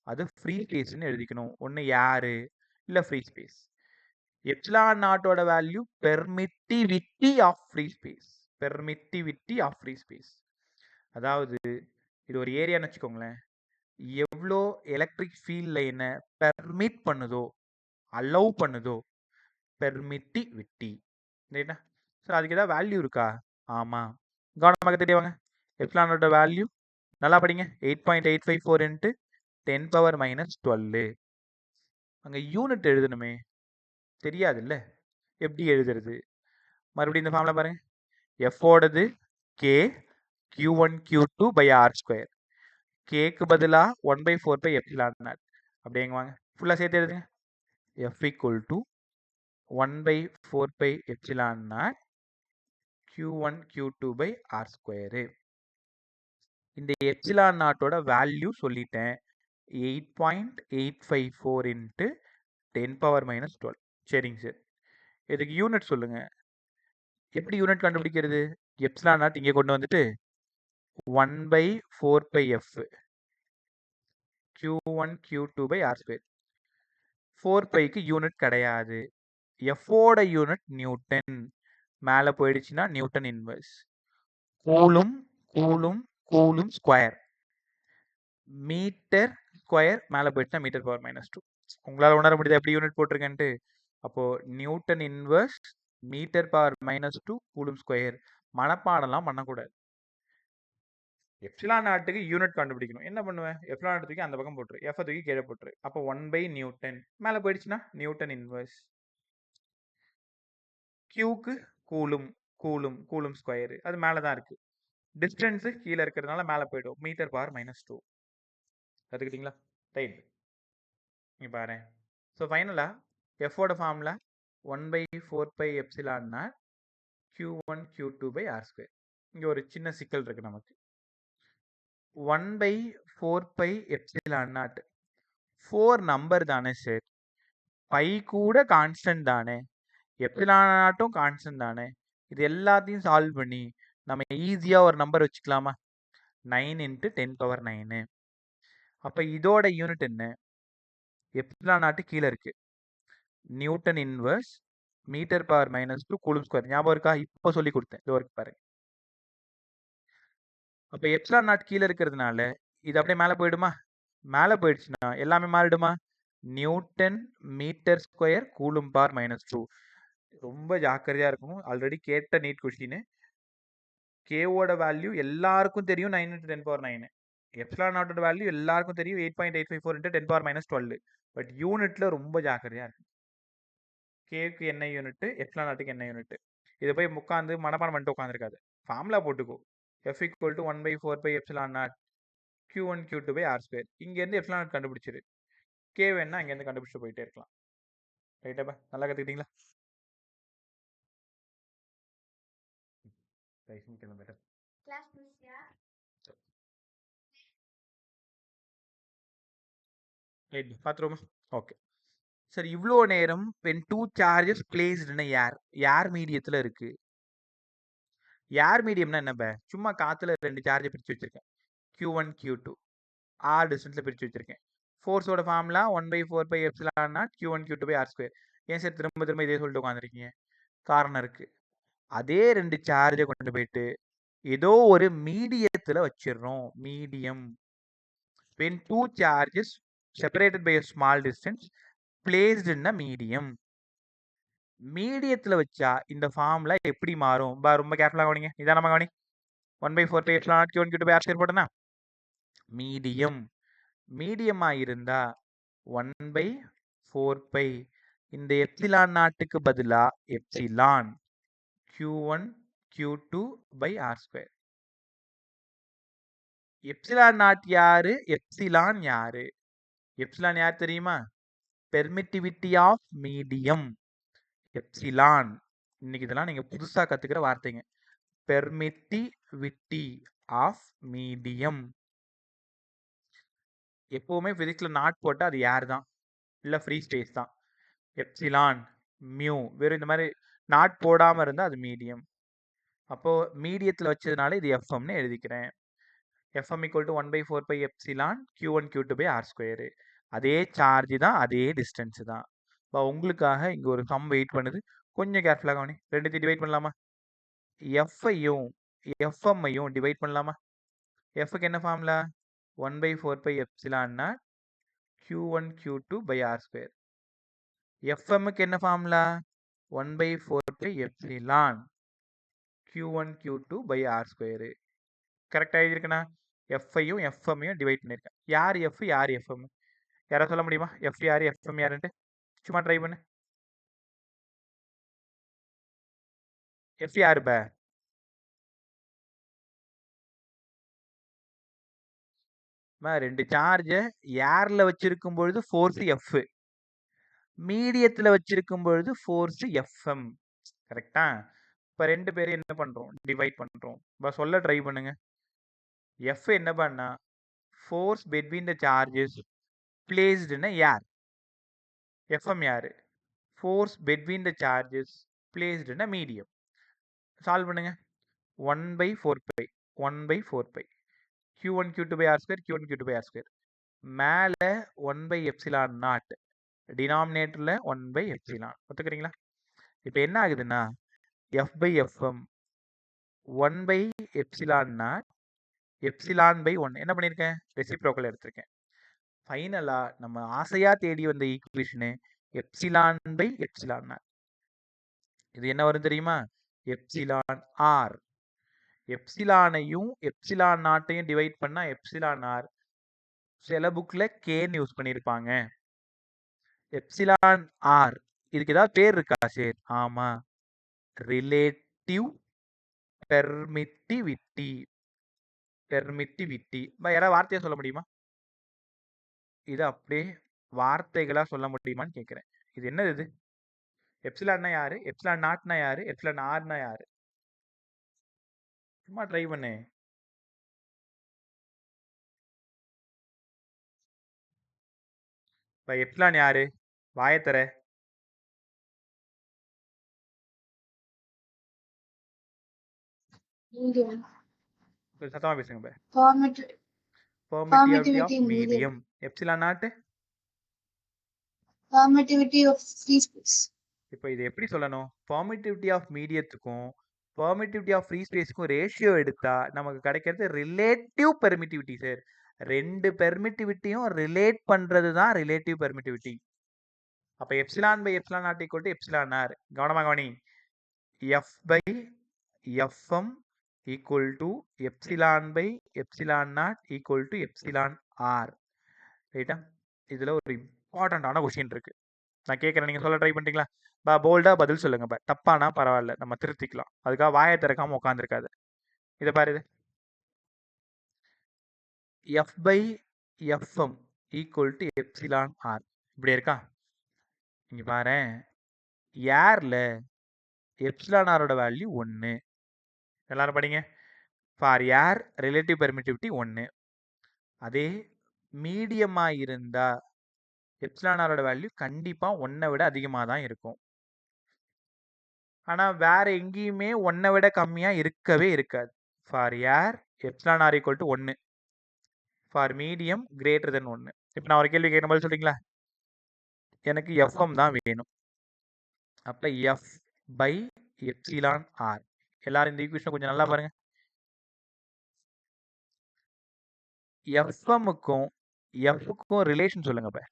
அது ஃப்ரீ ஸ்பேஸ்ன்னு எழுதிக்கணும். ஒன்று ஏரு இல்லை ஃப்ரீ ஸ்பேஸ். எப்சிலான் நாட்டோட value permittivity of free space. Permittivity of free space. அதாவது இது ஒரு ஏரியான்னு வச்சுக்கோங்களேன். எவ்வளோ எலக்ட்ரிக் ஃபீல்ட் லைனை பெர்மிட் பண்ணுதோ, அலோவ் பண்ணுதோ, பெர்மிட்டிவிட்டி. ரைட்டா? சார் அதுக்கு ஏதாவது வேல்யூ இருக்கா? ஆமாம், கவனமாக தெரியவாங்க. எப்சிலானோட வேல்யூ நல்லா படிங்க. 8.854 × 10⁻−12. அங்கே யூனிட் எழுதணுமே, தெரியாது இல்லை? எப்படி எழுதுறது? மறுபடியும் இந்த ஃபார்முலா பாருங்க. எஃபோடது K Q1 Q2 by R square. கேக்கு பதிலாக 1/4 பை எப்சிலான் நாட். அப்படிங்க வாங்க ஃபுல்லாக சேர்த்து எழுதுங்க. F equal to 1/4 by epsilon naught Q1 Q2 by R square. இந்த எப்சிலான் நாட்டோட வேல்யூ சொல்லிட்டேன். 8.854 × 10⁻−12. சரிங்க சார். இதுக்கு யூனிட் சொல்லுங்க. எப்படி யூனிட் கண்டுபிடிக்கிறது? எப்சிலான் நாட் இங்கே கொண்டு வந்துட்டு 1/4 by F Q1 Q2 by R square. 4 பைக்கு யூனிட் கிடையாது. எஃபோட யூனிட் நியூட்டன். மேலே போயிடுச்சுன்னா Newton inverse. Coulomb coulomb coulomb square. Metre square மேலே போயிடுச்சுன்னா மீட்டர் பவர் -2. உங்களால் உணர முடியுது எப்படி யூனிட் போட்டிருக்கேன்ட்டு? அப்போ newton inverse metre power -2 coulomb square. மனப்பாடம்லாம் பண்ணக்கூடாது. எப்சிலான் நாட்டுக்கு யூனிட் கண்டுபிடிக்கணும். என்ன பண்ணுவேன்? எப்சிலான் நாட்டுக்கு அந்த பக்கம் போட்டுரு, எஃப் தூக்கி கீழே போட்டுரு. அப்போ 1/நியூட்டன் மேலே போயிடுச்சுன்னா நியூட்டன் இன்வர்ஸ். கியூக்கு கூலும் கூலும் கூலும் ஸ்கொயர், அது மேலே தான் இருக்கு. டிஸ்டன்ஸு கீழே இருக்கிறதுனால மேலே போயிடும். Metre power -2. கற்றுக்கிட்டீங்களா? ரைட். இங்கே பாரு. ஸோ ஃபைனலாக எஃபோட formula 1/4 by epsilon naught Q1 Q2 by R square. இங்கே ஒரு சின்ன சிக்கல் இருக்கு நமக்கு. 1/4 பை எப்சிலான் நாட் 4 நம்பர் தானே சார். பை கூட கான்ஸ்டன்ட் தானே, எப்சிலான் நாட்டும் கான்ஸ்டன்ட் தானே. இது எல்லாத்தையும் சால்வ் பண்ணி நம்ம ஈஸியாக ஒரு நம்பர் வச்சுக்கலாமா? 9 × 10⁻9. அப்போ இதோட யூனிட் என்ன? எப்சிலான் நாட்டு கீழே இருக்கு. Newton inverse metre power -2 coulomb square. ஞாபகம் இருக்கா? இப்போ சொல்லி கொடுத்தேன். இது வரைக்கும் பாருங்க. அப்போ எப்சிலான் நாட் கீழே இருக்கிறதுனால இது அப்படியே மேலே போயிடுமா? மேலே போயிடுச்சுன்னா எல்லாமே மாறிடுமா? Newton metre square coulomb power -2. ரொம்ப ஜாக்கிரதையாக இருக்கணும். ஆல்ரெடி கேட்ட நீட் கொஸ்டின். கேவோட வேல்யூ எல்லாருக்கும் தெரியும் 9 × 10⁻9. எப்சிலான் நாட்டோட வேல்யூ எல்லாருக்கும் தெரியும் 8.854 × 10⁻12. பட் யூனிட்ல ரொம்ப ஜாக்கிரதையாக இருக்கு. கேக்கு என்ன யூனிட், எப்சிலான் நாட்டுக்கு என்ன யூனிட், இதை போய் உட்காந்து மனப்பாடம் பண்ணிட்டு உட்காந்துருக்காது. ஃபார்முலா போட்டுக்கோ. F equal to 1/4 by epsilon naught Q1 Q2 by R square. இங்கேருந்து எப்சிலான் நாட் கண்டுபிடிச்சிரு. கே வேணா இங்கேருந்து கண்டுபிடிச்சிட்டு போயிட்டே இருக்கலாம். ரைட்டாப்பா? நல்லா கற்றுக்கிட்டீங்களா? பார்த்துருவோமா? Okay sir. இவ்வளோ நேரம் when two charges placed in a ஏர் மீடியத்தில் இருக்கு. ஏர் மீடியம்னா என்ன? சும்மா காத்துல 2 சார்ஜை பிரித்து வச்சிருக்கேன். Q1 Q2 ஆர் டிஸ்டன்ஸில் பிரித்து வச்சிருக்கேன். ஃபோர்ஸோட formula 1/4 by epsilon naught Q1 Q2 by R square. ஏன் சார் திரும்ப திரும்ப இதே சொல்லிட்டு உட்காந்துருக்கீங்க? காரணம் இருக்கு. அதே 2 சார்ஜை கொண்டு போயிட்டு ஏதோ ஒரு மீடியத்தில் வச்சிடறோம். Medium. when two charges separated by a small distance placed in a medium. மீடியத்தில் வச்சா இந்த ஃபார்முலா எப்படி மாறும்? ரொம்ப கேர்ஃபுல்லாக கவனிங்க. நிதானமாக கவனி. 1/4 by epsilon naught Q1 Q2 by R square போட்டேன்னா மீடியம். மீடியமாக இருந்தா 1/4 பை இந்த எப்சிலான் நாட்டுக்கு பதிலாக epsilon Q1 Q2 by R square. Epsilon naught யாரு? எப்சிலான் யாரு? எப்சிலான் யார் தெரியுமா? Permittivity of medium. எப்சிலான். இன்னைக்கு இதெல்லாம் நீங்க புதுசா கத்துக்கிற வார்த்தைங்க. Permittivity of medium. எப்பவுமே பிசிக்ஸ்ல நாட் போட்டா அது யார் தான்? இல்ல ஃப்ரீ ஸ்பேஸ் தான். எப்சிலான், மியூ வெறும் இந்த மாதிரி நாட் போடாம இருந்தா அது மீடியம். அப்போ மீடியத்துல வச்சதுனால இது எஃப்எம்னு எழுதிக்கிறேன். FM equal to 1/4 by epsilon Q1 Q2 by R square. அதே சார்ஜ் தான், அதே டிஸ்டன்ஸ் தான். இப்போ உங்களுக்காக இங்க ஒரு சம் வெயிட் பண்ணுது. கொஞ்சம் கேர்ஃபுல்லாக கவனி. ரெண்டுத்தையும் டிவைட் பண்ணலாமா? எஃப்ஐயும் எஃப்எம்ஐயும் டிவைட் பண்ணலாமா? எஃப்க்கு என்ன ஃபார்முலா? 1/4 பை எப்சிலான்னா Q1 Q2 by R square. எஃப்எம்க்கு என்ன formula? 1/4 by epsilon Q1 Q2 by R square. கரெக்டாக எழுதியிருக்கேனா? எஃப்ஐயும் எஃப்எம்மையும் டிவைட் பண்ணியிருக்கேன். யார் எஃப் யார் எஃப்எம்? யாராவது சொல்ல முடியுமா? எஃப் யார் எஃப்எம் யாருன்ட்டு? சும்மா ட்ரை பண்ணு. எஃப் யாரு பே? ரெண்டு சார்ஜை ஏர்ல வச்சிருக்கும் பொழுது ஃபோர்ஸ் எஃப், மீடியத்துல வச்சிருக்கும் பொழுது ஃபோர்ஸ் எஃப்எம். கரெக்டா? இப்ப ரெண்டு பேரும் என்ன பண்றோம்? டிவைட் பண்றோம். சொல்ல ட்ரை பண்ணுங்க. எஃப் என்ன பண்ணா? Force between the charges placed in a air. FM யாரு? Force between the charges placed in a medium. Solve பண்ணுங்க. 1/4 pi 1/4 pi Q1 Q2 by R square Q1 Q2 by R square. மேல 1/epsilon நாட், டினாமினேட்டர்ல 1/epsilon. ஒத்துக்கிறீங்களா? இப்போ என்ன ஆகுதுன்னா F/Fm 1/epsilon not epsilon by 1 என்ன பண்ணியிருக்கேன்? ரெசிப்ரோக்கல் எடுத்திருக்கேன். ஃபைனலா நம்ம ஆசையா தேடி வந்த equation epsilon by epsilon naught. இது என்ன வரும் தெரியுமா? Epsilon R. எப்சிலானையும் எப்சிலான் நாட்டையும் டிவைட் பண்ணா எப்சிலான் ஆர். சில புக்ல கேன்னு யூஸ் பண்ணியிருப்பாங்க. எப்சிலான் ஆர் இதுக்கு ஏதாவது பேர் இருக்கா? சரி, ஆமா, ரிலேட்டிவ் பெர்மிட்டிவிட்டி. பெர்மிட்டிவிட்டி யாராவது வார்த்தையா சொல்ல முடியுமா? இது அப்படியே வார்த்தைகளா சொல்ல முடியுமான்னு கேட்கிறேன். இது என்னது? இது எப்சிலான்னா யாரு? எப்சிலான் நாட்னா யாரு? எப்சிலான் ஆர்னா யாரு? சும்மா ட்ரை பண்ணு. எப்சிலான் யாரு? வாயத்தர. சத்தமா பேசுங்க. Permittivity of medium. Epsilon naught permittivity of free space. இப்போ இது எப்படி சொல்லணும்? பெர்மிட்டிவிட்டி ஆஃப் மீடியத்துக்கும் பெர்மிட்டிவிட்டி ஆஃப் ஃப்ரீ ஸ்பேஸ்க்கும் ரேஷியோ எடுத்தா நமக்கு கிடைக்கிறது ரிலேட்டிவ் பெர்மிட்டிவிட்டி சார். ரெண்டு பெர்மிட்டிவிட்டியும் ரிலேட் பண்றது தான் ரிலேட்டிவ் பெர்மிட்டிவிட்டி. அப்ப epsilon by epsilon naught equal to epsilon R. கவனமா கவனி. F by FM equal to epsilon by epsilon naught equal to epsilon R. ரைட்டா? இதுல ஒரு இம்பார்ட்டண்டான கொஸ்டின் இருக்கு. நான் கேட்குறேன், நீங்கள் சொல்ல ட்ரை பண்ணிட்டீங்களா? போல்டாக பதில் சொல்லுங்க. தப்பானா பரவாயில்ல, நம்ம திருத்திக்கலாம். அதுக்காக வாயை திறக்காம உட்காந்துருக்காது. இதை பாரு, இது F by FM equal to epsilon R. இப்படி இருக்கா? இங்க பாரு, ஏர்ல எப்சிலான் ஆரோட வேல்யூ 1. எல்லாரும் படிங்க. For air relative permittivity 1. அதே மீடியமா இருந்தா எப்சிலான் ஆரோட வேல்யூ கண்டிப்பா 1 விட அதிகமாக தான் இருக்கும். ஆனா வேற எங்கேயுமே 1 விட கம்மியா இருக்கவே இருக்காது. For air epsilon R equal to 1. For medium greater than 1. இப்போ நான் ஒரு கேள்வி கேட்கணும், பதில் சொல்றீங்களா? எனக்கு எஃப்எம் தான் வேணும். அப்ப எஃப் பை எப்சிலான் ஆர். எல்லாரும் இந்த ஈக்குவேஷன் கொஞ்சம் நல்லா பாருங்க. எஃப்எம்முக்கும் எஃப்க்கும் ரிலேஷன் சொல்லுங்க. இப்ப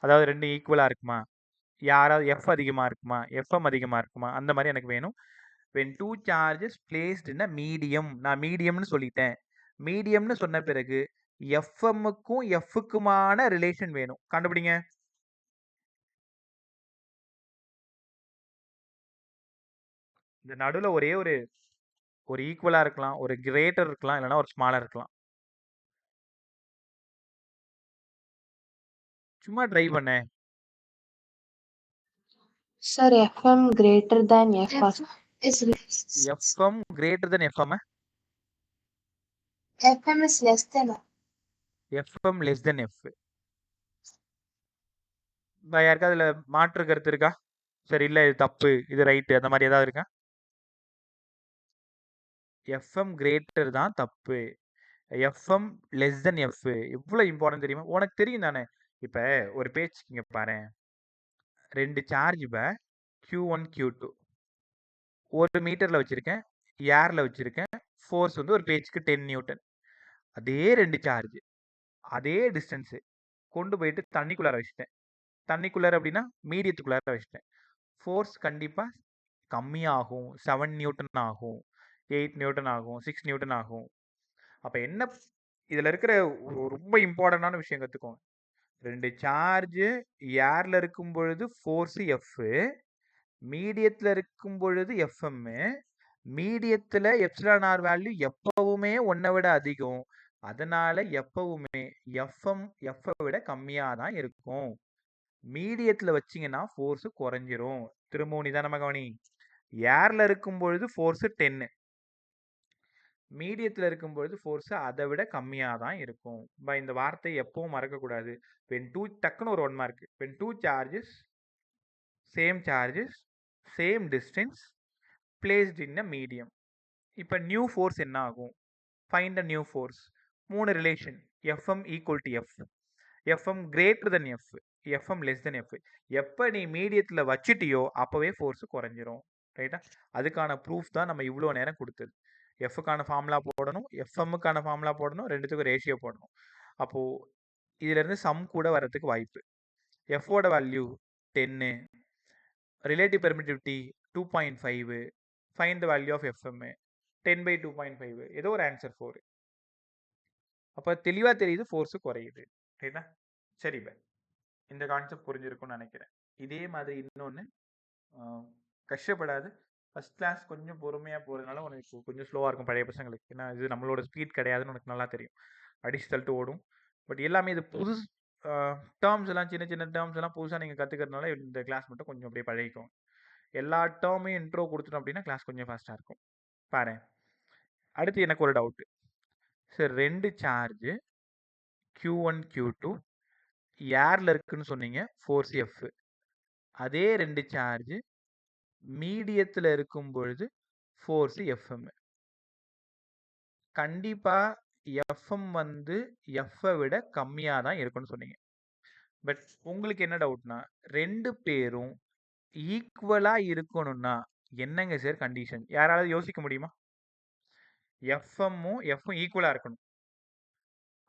அதாவது ரெண்டு ஈக்குவலா இருக்குமா? யாராவது எஃப் அதிகமா இருக்குமா, எஃப்எம் அதிகமா இருக்குமா? அந்த மாதிரி எனக்கு வேணும். when two charges placed in a medium. நான் மீடியம்னு சொல்லிட்டேன். மீடியம்னு சொன்ன பிறகு எஃப்எம்முக்கும் எஃப்க்குமான ரிலேஷன் வேணும். கண்டுபிடிங்க. இந்த நடுவுல ஒரே ஒரு ஈக்குவலா இருக்கலாம், ஒரு கிரேட்டர் இருக்கலாம், இல்லைன்னா ஒரு ஸ்மாலர் இருக்கலாம். சும்மா ட்ரை பண்ணேன். Sir, FM greater than FR. Is FM greater than FM. FM is less than F. FM less than F. யாருக்கா அதுல மாற்று கருத்து இருக்கா? சரி, இல்ல இது தப்பு, இது ரைட்டு, அந்த மாதிரி ஏதாவது இருக்கா? FM கிரேட்டர் தான் தப்பு. FM லெஸ் தென் F எவ்வளவு இம்பார்ட்டன்ட் தெரியுமா? உனக்கு தெரியும் தானே? இப்ப ஒரு பேஜ் இங்க பாரு, 2 சார்ஜ் Q1 Q2 1 மீட்டர்ல வச்சிருக்கேன், ஏர்ல வச்சிருக்கேன். ஃபோர்ஸ் வந்து ஒரு பேஜ்க்கு 10 நியூட்டன். அதே 2 சார்ஜ் அதே டிஸ்டன்ஸ் கொண்டு போயிட்டு தண்ணிக்குள்ளார வச்சுட்டேன். தண்ணிக்குள்ளார அப்படின்னா மீடியத்துக்குள்ளார வச்சுட்டேன். ஃபோர்ஸ் கண்டிப்பா கம்மியாகும். 7 நியூட்டன் ஆகும், 8 நியூட்டன் ஆகும், 6 நியூட்டன் ஆகும். அப்ப என்ன இதுல இருக்கிற ரொம்ப இம்பார்ட்டன்டான விஷயம் கத்துக்கோங்க. 2 சார்ஜ் ஏர்ல இருக்கும் பொழுது ஃபோர்ஸ் எஃப், மீடியத்துல இருக்கும் பொழுது எஃப்எம். மீடியத்துல எப்சிலான் ஆர் வேல்யூ எப்பவுமே 1 விட அதிகம். அதனால எப்பவுமே எஃப்எம் எஃப் விட கம்மியா தான் இருக்கும். மீடியத்துல வச்சீங்கன்னா ஃபோர்ஸ் குறைஞ்சிரும். திரும்பவும் நிதானமா கவனி. ஏர்ல இருக்கும் பொழுது ஃபோர்ஸ் 10, மீடியத்துல இருக்கும் பொழுது ஃபோர்ஸ் அதை விட கம்மியா தான் இருக்கும். இந்த வார்த்தை எப்பவும் மறக்க கூடாது. when two டக்குன்னு ஒரு 1 mark. when two charges same distance placed in a medium. இப்ப நியூ ஃபோர்ஸ் என்ன ஆகும்? find a new force. 3 relation. fm equal to f, fm greater than f, fm less than f. எப்ப நீ மீடியத்துல வச்சிட்டியோ அப்பவே ஃபோர்ஸ் குறைஞ்சிரும். ரைட்டா? அதுக்கான ப்ரூஃப் தான் நம்ம இவ்வளோ நேரம் கொடுத்தது. எஃப்க்கான ஃபார்முலா போடணும், எஃப்எம்முக்கான ஃபார்முலா போடணும், ரெண்டுத்துக்கும் ரேஷியோ போடணும். அப்போ இதுல இருந்து சம் கூட வரதுக்கு வாய்ப்பு. எஃபோட value 10, relative permittivity 2.5, find the value of FM 10/2.5, ஏதோ ஒரு ஆன்சர் 4. அப்ப தெளிவா தெரியுது ஃபோர்ஸ் குறையுது. ரைட்டா? சரி, இந்த கான்செப்ட் புரிஞ்சிருக்கும்னு நினைக்கிறேன். இதே மாதிரி இன்னொன்னு, கஷ்டப்படாது. ஃபர்ஸ்ட் கிளாஸ் கொஞ்சம் பொறுமையாக போகிறதுனால உனக்கு கொஞ்சம் ஸ்லோவாக இருக்கும் பழைய பசங்களுக்கு. ஏன்னா இது நம்மளோட ஸ்பீட் கிடையாதுன்னு உனக்கு நல்லா தெரியும். அடிச்சு தள்ளிட்டு ஓடும். பட் எல்லாமே இது புது டேர்ம்ஸ் எல்லாம், சின்ன சின்ன டேர்ம்ஸ் எல்லாம் புதுசாக நீங்கள் கற்றுக்கிறதுனால இந்த கிளாஸ் மட்டும் கொஞ்சம் அப்படியே பழகிக்கும். எல்லா டேர்மையும் இன்ட்ரோ கொடுத்துட்டோம் அப்படின்னா கிளாஸ் கொஞ்சம் ஃபாஸ்ட்டாக இருக்கும். பாரு, அடுத்து எனக்கு ஒரு doubt. Sir, 2 charge Q1 Q2 ஏர்ல இருக்குன்னு சொன்னீங்க, ஃபோர்ஸ் எஃப். அதே 2 சார்ஜ் மீடியத்துல இருக்கும் பொழுது ஃபோர்ஸ் எஃப்எம். கண்டிப்பா எஃப்எம் வந்து எஃப் விட கம்மியா தான் இருக்கும்னு சொன்னீங்க. பட் உங்களுக்கு என்ன டவுட்னா, 2 பேரும் ஈக்குவலா இருக்கணும்னா என்னங்க சார் கண்டிஷன்? யாராவது யோசிக்க முடியுமா? எஃப்எம்மும் எஃப்பும் ஈக்குவலா இருக்கணும்.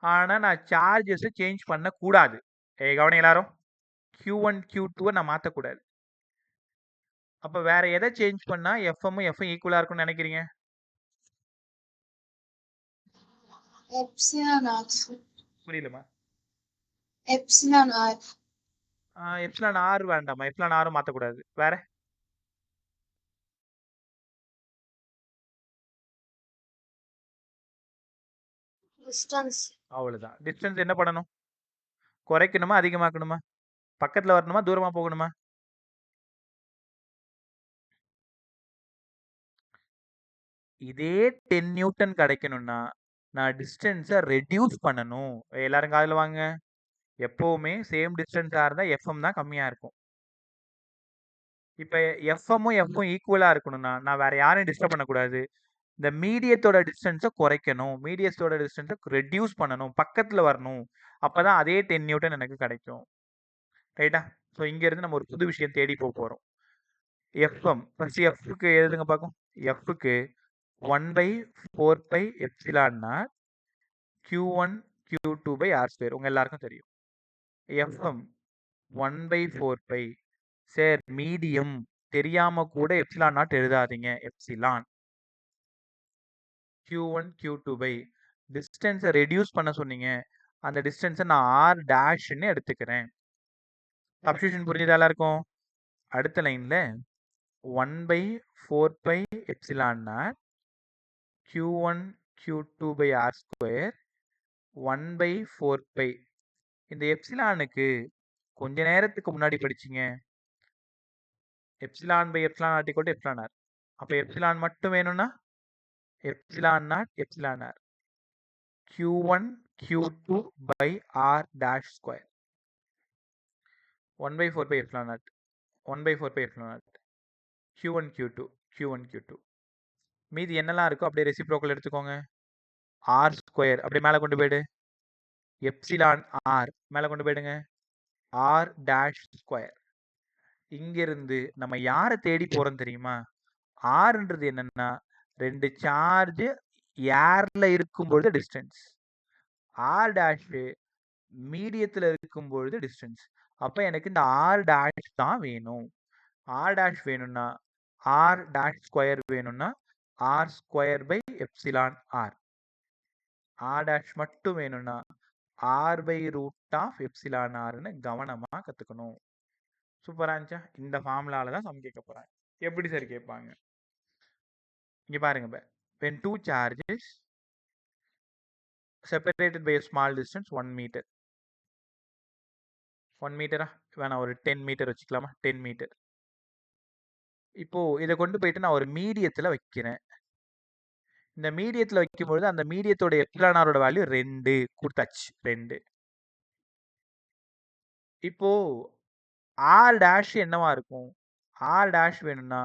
ஆனா நான் சார்ஜஸ் சேஞ்ச் பண்ண கூடாது. கவனம் எல்லாரும். Q1 Q2 நான் மாத்தக்கூடாது. அப்ப வேற எதை சேஞ்ச் பண்ணா எஃப்எம்மும் எஃப்பும் ஈக்குவலா இருக்கும்னு நினைக்கிறீங்க? Epsilon R. புரியலமா? Epsilon R. எப்சிலான் ஆர் வேண்டாமா? எப்சிலான் ஆரும் மாத்தக்கூடாது. வேற Distance. அவ்வளவுதான். டிஸ்டன்ஸ் என்ன பண்ணணும்? குறைக்கணுமா, அதிகமாக்கணுமா? பக்கத்துல வரணுமா, தூரமா போகணுமா? இதே 10 நியூட்டன் கிடைக்கணும்னா நான் டிஸ்டன்ஸை ரெடியூஸ் பண்ணணும். எல்லாரும் காதுல வாங்க. எப்பவுமே சேம் டிஸ்டன்ஸா இருந்தா எஃப்எம் தான் கம்மியா இருக்கும். இப்ப எஃப்எம்மும் எஃப்பும் ஈக்குவலா இருக்கணும்னா நான் வேற யாரையும் டிஸ்டர்ப் பண்ணக்கூடாது. இந்த மீடியத்தோட டிஸ்டன்ஸை குறைக்கணும், மீடியத்தோட டிஸ்டன்ஸை ரெடியூஸ் பண்ணணும், பக்கத்துல வரணும். அப்பதான் அதே 10 நியூட்டன் எனக்கு கிடைக்கும். ரைட்டா? ஸோ இங்க இருந்து நம்ம ஒரு புது விஷயம் தேடி போறோம். எஃப்எம் ஃபர்ஸ்ட் எஃப்க்கு எழுதுங்க பார்க்கும். எஃப்க்கு 1/4 எப்சிலான் நாட் Q1 Q2/R². உங்க எல்லாருக்கும் தெரியும். எஃப்எம் 1/4. சார், மீடியம் தெரியாம கூட எப்சிலான் நாட் எழுதாதீங்க. எப்சிலான் Q1 Q2 டிஸ்டன்ஸை ரெடியூஸ் பண்ண சொன்னீங்க. அந்த டிஸ்டன்ஸை நான் R டேஷ்ன்னு எடுத்துக்கிறேன். சப்ஸ்டிடியூஷன் புரிஞ்சதா எல்லாருக்கும்? அடுத்த லைன்ல 1/4 pi epsilon naught q1 q2 by r square 1/4 pi. இந்த எப்சிலானுக்கு கொஞ்ச நேரத்துக்கு முன்னாடி படிச்சீங்க epsilon by epsilon naught equal to epsilon R. அப்ப எப்சிலான் மட்டும் வேணும்னா epsilon naught epsilon R q1 q2 by r dash square 1/4 pi epsilon naught 1/4 pi epsilon naught q1 q2 q1 q2. மீதி என்னெல்லாம் இருக்கோ அப்படியே ரெசிப்ரோக்கல் எடுத்துக்கோங்க. ஆர் ஸ்கொயர் அப்படியே மேலே கொண்டு போயிடு. எப்சிலான் ஆர் மேலே கொண்டு போயிடுங்க. R dash square. இங்கிருந்து நம்ம யாரை தேடி போறோம் தெரியுமா? ஆர்ன்றது என்னன்னா ரெண்டு சார்ஜ் ஏர்ல இருக்கும் பொழுது டிஸ்டன்ஸ். ஆர் டேஷ் மீடியத்தில் இருக்கும் பொழுது டிஸ்டன்ஸ். அப்ப எனக்கு இந்த ஆர் டேஷ் தான் வேணும். ஆர் டேஷ் வேணும்னா ஆர் டேஷ் ஸ்கொயர் வேணும்னா R square by epsilon R. R dash மட்டும் வேணும்னா R by root of epsilon ஆர்னு கவனமா கத்துக்கணும். சூப்பரா இருந்துச்சா? இந்த ஃபார்முலால தான் சம் கேட்க போறாங்க. எப்படி சார் கேட்பாங்க? இங்க பாருங்க. when two charges separated by a small distance 1 meter 1 மீட்டரா வேணா ஒரு 10 மீட்டர் வச்சுக்கலாமா? 10 மீட்டர். இப்போ இதை கொண்டு போயிட்டு நான் ஒரு மீடியத்துல வைக்கிறேன். இந்த மீடியத்துல வைக்கும்பொழுது அந்த மீடியத்தோட எப்சிலான் ஆரோட வேல்யூ 2 கொடுத்தாச்சு. 2. இப்போ ஆர் டேஷ் என்னவா இருக்கும்? ஆர் டேஷ் வேணும்னா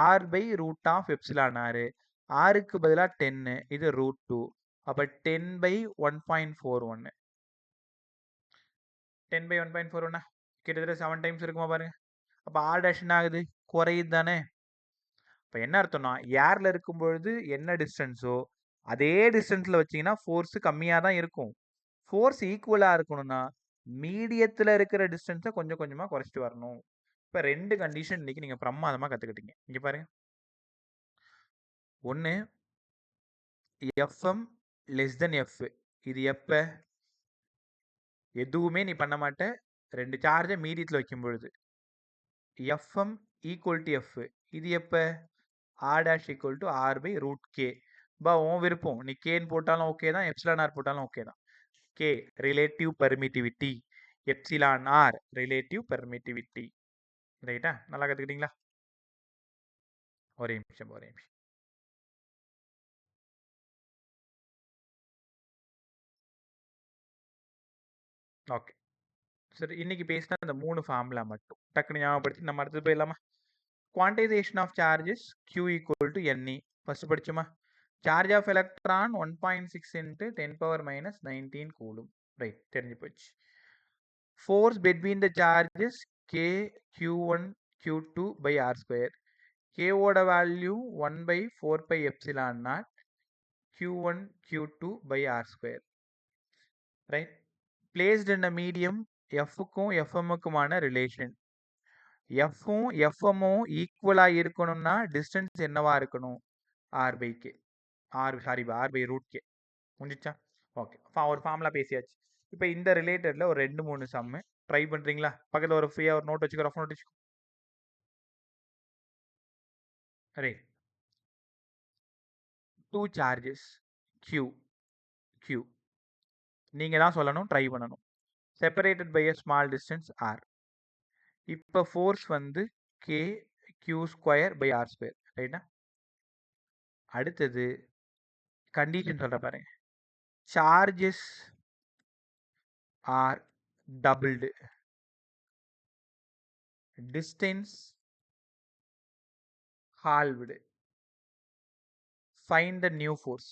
R by root of epsilon R. ஆருக்கு பதிலா 10, இது ரூட் 2. அப்ப 10/1.41. 10/1.41 கிட்டத்தட்ட 7 டைம்ஸ் இருக்குமா பாருங்க. அப்ப ஆர் டேஷ் என்ன ஆகுது? குறையுது தானே. இப்போ என்ன அர்த்தம்னா ஏர்ல இருக்கும் பொழுது என்ன டிஸ்டன்ஸோ அதே டிஸ்டன்ஸ்ல வச்சீங்கன்னா ஃபோர்ஸ் கம்மியாக தான் இருக்கும். ஃபோர்ஸ் ஈக்குவலாக இருக்கணும்னா மீடியத்தில் இருக்கிற டிஸ்டன்ஸை கொஞ்சம் கொஞ்சமாக குறைச்சிட்டு வரணும். இப்போ 2 கண்டிஷன் இன்னைக்கு நீங்கள் பிரமாதமாக கற்றுக்கிட்டீங்க. இங்கே பாருங்க. ஒன்று எஃப்எம் லெஸ் தென் எஃப். இது எப்போ? எதுவுமே நீ பண்ண மாட்ட. 2 சார்ஜை மீடியத்தில் வைக்கும் பொழுது எஃப்எம் ஈக்குவல் டு எஃப். இது எப்போ? R dash equal to R by root K. பா உன் விருப்பம். நீ கேன்னு போட்டாலும் ஓகே தான், எப்சிலான் ஆர் போட்டாலும் ஓகே தான். K relative permittivity, epsilon R relative permittivity. ரைட்டா? நல்லா கற்றுக்கிட்டீங்களா? ஒரே நிமிஷம். ஓகே சரி, இன்னைக்கு பேசினா இந்த 3 ஃபார்முலா மட்டும் டக்குனு ஞாபகப்படுத்தி நம்ம அடுத்து போயிடலாமா? Quantization of charges Q equal to NE first படிச்சோமா? Charge of electron 1.6 into 10⁻⁻19 coulomb. Right, தெரிஞ்சு போச்சு. Force between the charges K Q1 Q2 by R square. K ஓட value 1/4 pi epsilon naught Q1 Q2 by R square. Right? Placed in a medium Fக்கும் FMக்குமான ரிலேஷன். Fம் FMம் ஈக்குவலா இருக்கணும்னா டிஸ்டன்ஸ் என்னவா இருக்கணும்? R by K. R by root K. முடிஞ்சிச்சா? ஓகே, ஒரு ஃபார்முலா பேசியாச்சு. இப்போ இந்த ரிலேட்டட்ல ஒரு 2-3 சம் ட்ரை பண்றீங்களா? பக்கத்துல ஒரு ஃப்ரீயா ஒரு நோட் வச்சுக்கோ, ரஃப் நோட் வச்சுக்கோ. ரைட். 2 சார்ஜஸ் Q நீங்க தான் சொல்லணும், ட்ரை பண்ணணும். Separated by a small distance R. இப்போ ஃபோர்ஸ் வந்து K Q square by R square. ரைட்டா? அடுத்தது கண்டிஷன் சொல்ற பாருங்க. Charges are doubled, distance halved. Find the new force.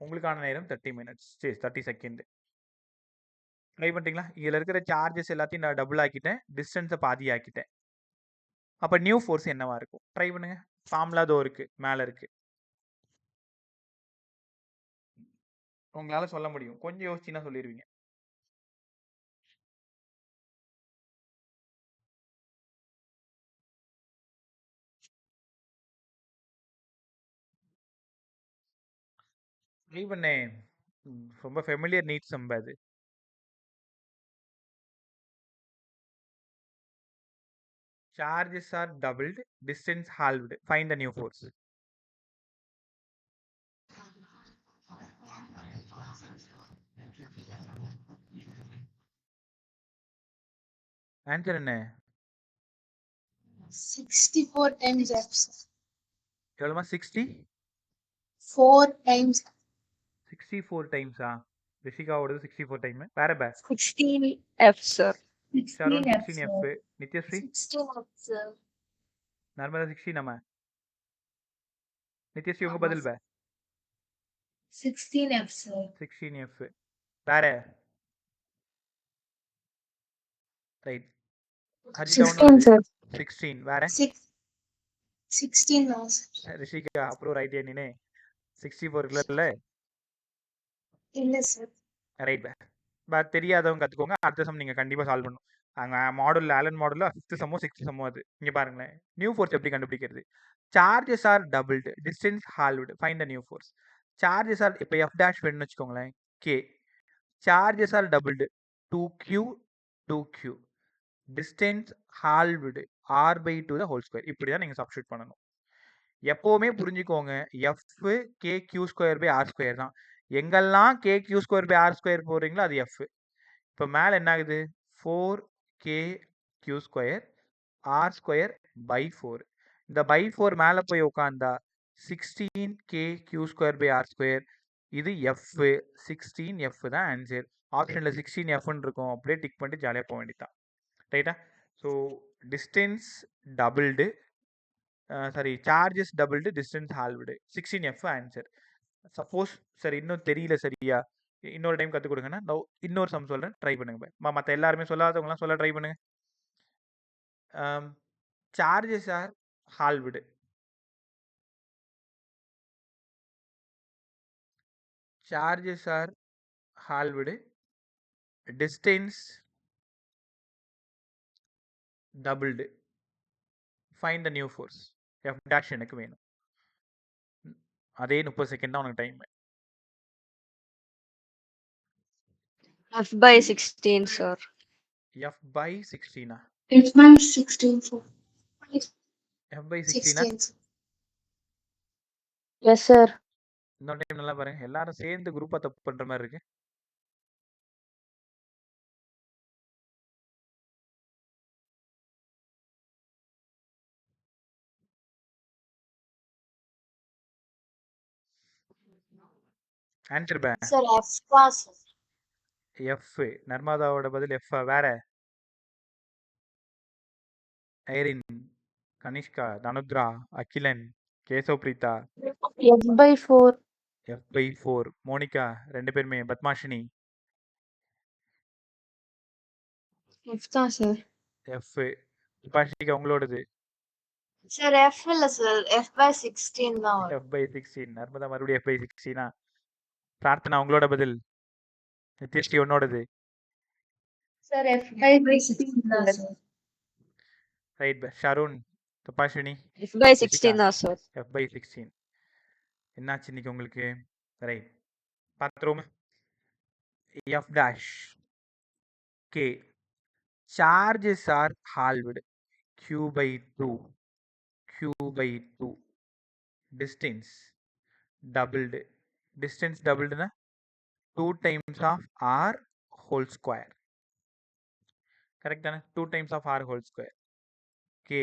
உங்களுக்கான நேரம் 30 minutes. சரி, 30 செகண்ட். ட்ரை பண்ணிட்டீங்களா? இதில் இருக்கிற சார்ஜஸ் எல்லாத்தையும் நான் டபுள் ஆக்கிட்டேன், டிஸ்டன்ஸை பாதி ஆக்கிட்டேன். அப்போ நியூ ஃபோர்ஸ் என்னவா இருக்கும்? ட்ரை பண்ணுங்க. ஃபார்முலா தோ இருக்கு, மேலே இருக்கு. உங்களால சொல்ல முடியும். கொஞ்சம் யோசிச்சுன்னா சொல்லிடுவீங்க. ட்ரை பண்ணேன். ரொம்ப ஃபெமிலியர் நீட்ஸ் சம்ப அது. Charges are doubled, distance halved. Find the new force. Answer என்ன? 64 times F, sir. எவ்வளோமா? 60? 4 times 64 டைம்ஸா? ரிஷிகாவோடது 64 time. வேற பே 16 F, sir. Sharon 16 F, 16 sir. F. Nithyasri 16 F, sir. Narmada 60 நம்ம. நித்யஸ்ரீ உங்க ஆமா, பதில் பே 16 F, sir. 16 F. வேற ரைட். ஹர்ஷிகா 16, உன்னோடது sir. 16. வேற 16 no, sir. ரிஷிகா அப்புறம் ரைட் நீனே 64 இல்ல இல்ல சார். ரைட் பட் தெரியாதவங்க கற்றுக்கோங்க. அடுத்த சம் நீங்கள் கண்டிப்பாக சால்வ் பண்ணணும். அங்கே மாடலில் ஆலன் மாடலில் 5th சம்மோ 6th சம்மோ அது. இங்கே பாருங்களேன், நியூ ஃபோர்ஸ் எப்படி கண்டுபிடிக்கிறது? Charges are doubled, distance halved. Find the new force. Charges are இப்போ எஃப் டேஷ் வேணும்னு வச்சுக்கோங்களேன், K. Charges are doubled, 2q 2q. Distance halved, r/2 the whole square. இப்படி தான் நீங்கள் சப்ஸ்டியூட் பண்ணணும். எப்போவுமே புரிஞ்சுக்கோங்க, F K Q square by R square தான். எங்கெல்லாம் K Q square by R square போடுறீங்களோ அது எஃப். இப்போ மேலே என்ன ஆகுது? 4k Q square R square by 4. இந்த பை 4 மேலே போய் உட்காந்தா 16k Q square by R square. இது எஃப். 16f தான் ஆன்சர். ஆப்ஷனில் 16fன்னு இருக்கும், அப்படியே டிக் பண்ணிட்டு ஜாலியாக போக வேண்டியதான். ரைட்டா? So distance doubled, sorry charges doubled, distance halved. 16f answer. Suppose சரி இன்னும் தெரியல சரியா, இன்னொரு டைம் கற்றுக் கொடுங்கன்னா நான் இன்னொரு சம் சொல்கிறேன், ட்ரை பண்ணுங்க. மற்ற எல்லாருமே சொல்லாதவங்களாம் சொல்ல ட்ரை பண்ணுங்க. Charges are halved. Charges are halved, distance doubled. Find the new force. F dash எனக்கு வேணும். அதே 30 செகண்ட் தான் உனக்கு time. F by 16, sir. F by 16 F by 16, sir. F by 16 16. Yes, sir. இன்னொரு டைம் நல்லா பாருங்க, எல்லாரும் சேர்ந்து குரூப்பா தப்பு பண்ற மாதிரி இருக்கு. ஆன்சர் பே Sir, F pass. எஃப். நர்மதாவோட பதில் எஃப். வேற Irene, Kanishka, Dhanuthra, Akilan, Keshav Preetha F by 4. F by 4. Monica 2 பேருமே. பத்மாஷினி F தான், sir. எஃப். துபாஷிகா உங்களோடது Sir, F இல்ல sir. F by 16 தான் வரும். F by 16. நர்மதா மறுபடியும் எஃப் பை 16. பிரார்த்தனா உங்களோட பதில். நித்யஸ்ரீ உன்னோடது Sir, F by 16 தான் sir. ரைட் பே. ஷருண், துபாஷினி F by 16 தான், sir. F by 16. என்னாச்சு இன்னைக்கு உங்களுக்கு? ரைட் பார்த்துருவோம். F dash K. Charges are halved, q by 2 q by 2. Distance doubled. டிஸ்டன்ஸ் டபுள்டுனா 2 times of r whole square. Correct தானே? 2 times of r whole square. K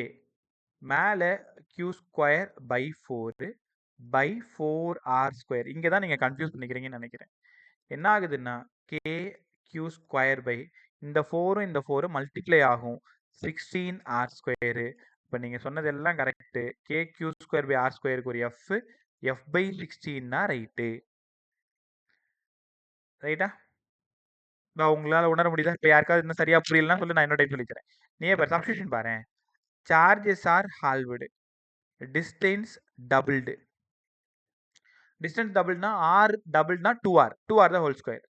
மேலே q square by 4 by 4r square. இங்கே தான் நீங்கள் கன்ஃபியூஸ் பண்ணிக்கிறீங்கன்னு நினைக்கிறேன். என்ன ஆகுதுன்னா கே q ஸ்கொயர் பை இந்த 4 இந்த 4 மல்டிப்ளை ஆகும் 16r ஸ்கொயரு. இப்போ நீங்கள் சொன்னது எல்லாம் correct. K q square by R ஸ்கொயருக்கு ஒரு எஃப். F by 16 right. ரைட்டா? இப்போ உங்களால் உணர முடியுதா? இப்போ யாருக்காவது இன்னும் சரியா புரியலன்னா சொல்லி நான் இன்னொரு டைம் சொல்லிக்கிறேன். நீ இப்போ சப்ஸ்டியூஷன் பாரு. Charges are halved, distance doubled. Distance டபுள்னா ஆர் டபுள்னா 2r, 2r தான் ஹோல் ஸ்கொயர்.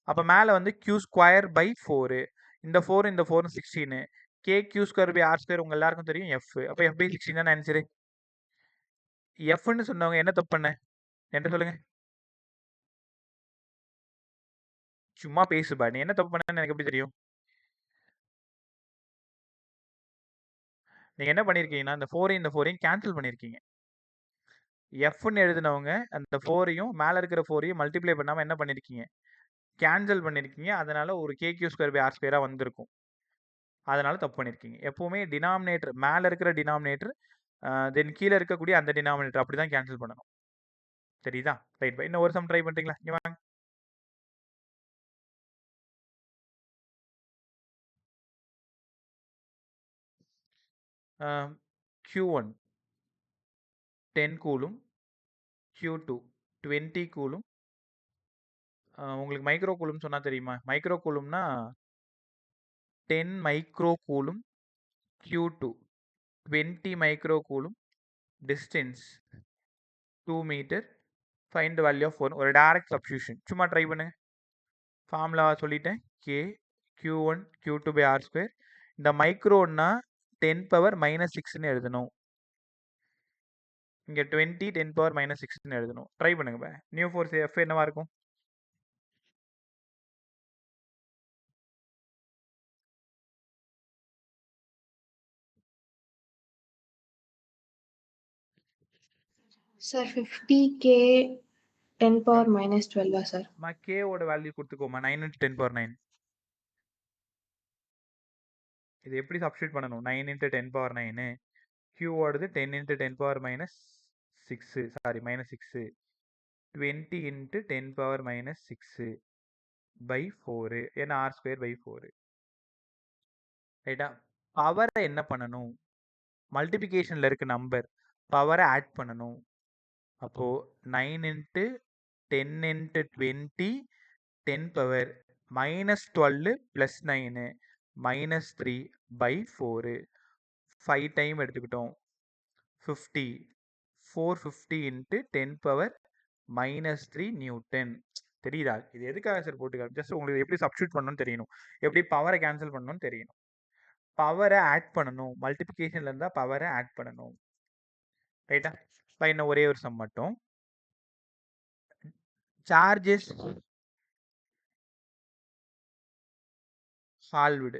அப்போ மேலே வந்து q ஸ்கொயர் பை 4. இந்த 4 இந்த 4 16. K q square by R square உங்கள் எல்லாருக்கும் தெரியும் எஃப். அப்போ எஃப் பை 16 தான் ஆன்சரு. எஃப்னு சொன்னவங்க என்ன தப்பு பண்ண என்கிட்ட சொல்லுங்க. சும்மா பேசுபா. நீ என்ன தப்பு பண்ணன்னு எனக்கு எப்படி தெரியும்? நீங்க என்ன பண்ணியிருக்கீங்கன்னா இந்த 4 இந்த 4 கேன்சல் பண்ணியிருக்கீங்க. எஃப்னு எழுதினவங்க அந்த 4ஐயும் மேல இருக்கிற 4ஐயும் மல்டிப்ளை பண்ணாம என்ன பண்ணியிருக்கீங்க, கேன்சல் பண்ணியிருக்கீங்க. அதனால ஒரு kq²r² வந்திருக்கும். அதனால தப்பு பண்ணியிருக்கீங்க. எப்பவுமே டினாமினேட்டர் மேல இருக்கிற டினாமினேட்டர் தென் கீழே இருக்கக்கூடிய அந்த டினாமினேட்டர் அப்படிதான் கேன்சல் பண்ணணும். சரிதா? Right by. இன்னும் ஒரு சம் ட்ரை பண்றீங்களா? இங்க வாங்க. Q1 10 coulomb, Q2 20 coulomb. உங்களுக்கு மைக்ரோ கூலும் சொன்னா தெரியுமா? மைக்ரோ கூலும்னா 10 micro coulomb, Q2 20 micro coulomb, distance 2 metre. Find the value of 1. ஒரு டைரக்ட் சப்ஸ்டிடியூஷன். சும்மா ட்ரை பண்ணுங்க. ஃபார்முலா சொல்லிட்டேன். K Q1 Q2 by R². இந்த மைக்ரோன்னா 10 பவர் -6ன்னு எழுதணும். இங்க 20 10 பவர் -6ன்னு எழுதணும். ட்ரை பண்ணுங்க பா. நியூ ஃபோர்ஸ் F என்னவா இருக்கும்? Sir, 50K 10 power -12, sir. K ஓட வேல்யூ கொடுத்துக்கோமா. 9 into 10 power 9. இது எப்படி சப்ஸ்டிட் பண்ணணும்? 9 into 10 power 9. Q ஓடது 10 into 10 power -6. Sorry -6. 20 into 10 power -6 by 4. ஏன்னா R² by 4. ரைட்டா? பவரை என்ன பண்ணணும்? மல்டிபிகேஷன்ல இருக்க நம்பர் பவரை ஆட் பண்ணணும். அப்போ 9 into 10 into 20 10 power -12 plus 9 -3 by 4. 5 time எடுத்துக்கிட்டோம். 50 450 into 10 பவர் -3 நியூட்டன். தெரியுதா? இது எதுக்காக சார் போட்டுக்காரு? ஜஸ்ட் உங்களுக்கு எப்படி சப்ஸ்டியூட் பண்ணணும்னு தெரியணும். எப்படி பவரை கேன்சல் பண்ணணும்னு தெரியணும். பவரை ஆட் பண்ணணும். மல்டிபிகேஷன்ல இருந்தா பவரை ஆட் பண்ணணும். ரைட்டா? இன்னும் ஒரே ஒரு சம் மட்டும். Charges halved.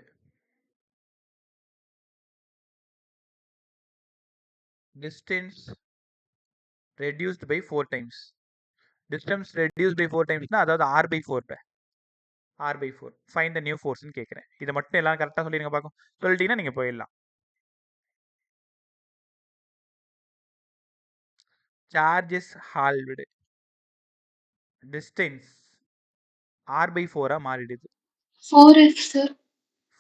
Distance reduced by 4 times. Distance reduced by 4 times னா அதாவது R by 4 R by 4. Find the new force ன்னு கேட்குறேன். இதை மட்டும் எல்லாம் கரெக்டாக சொல்லிடுங்க பார்க்கும். சொல்லிட்டீங்கன்னா நீங்கள் போயிடலாம். Charges halved. Distance R by 4 மாறிடுது. 4F, sir.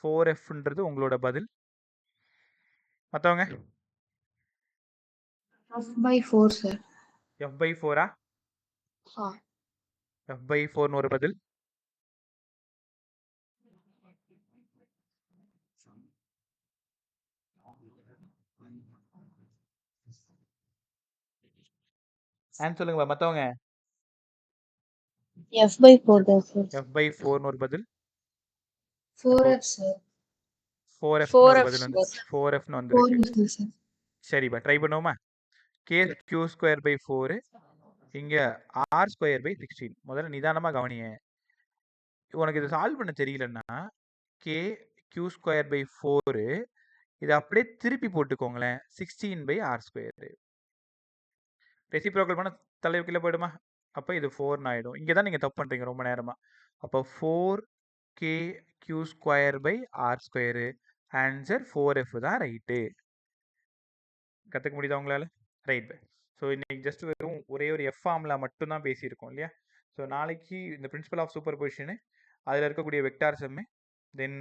4Fன்றது உங்களோட பதில். மற்றவங்க? F by 4, sir. F by 4 F by 4ன்னு ஒரு பதில். சொல்லுங்க மற்றவங்க. F by 4 தான், sir. F by 4ன்னு ஒரு பதில். 4F, sir. 4Fன்னு ஒரு பதில் வந்து 4Fன்னு வந்திருக்கு. 4F, sir. சரிப்பா, ட்ரை பண்ணுவோமா? Q² by 4 இங்க R² by 16. முதல்ல நிதானமா கவனிய. உனக்கு இது சால்வ் பண்ண தெரியலன்னா Q² by 4 இதை அப்படியே திருப்பி போட்டுக்கோங்களேன். 16 by R². ரெசிப்ரோக்கல் பண்ண தலைவு கீழே போயிடுமா? அப்போ இது 4ன்னு ஆயிடும். இங்கே தான் நீங்கள் தப்பு பண்ணுறீங்க ரொம்ப நேரமா. அப்போ 4KQ² by R². Answer 4F தான் ரைட்டு. கற்றுக்க முடியுதா உங்களால்? ரைட். ஸோ இன்னைக்கு ஜஸ்ட் வெறும் ஒரே ஒரு F ஃபார்முலா மட்டும்தான் பேசியிருக்கோம் இல்லையா? ஸோ நாளைக்கு இந்த பிரின்சிபல் ஆஃப் சூப்பர் பொசிஷனு அதில் இருக்கக்கூடிய வெக்டார் சம்மு தென்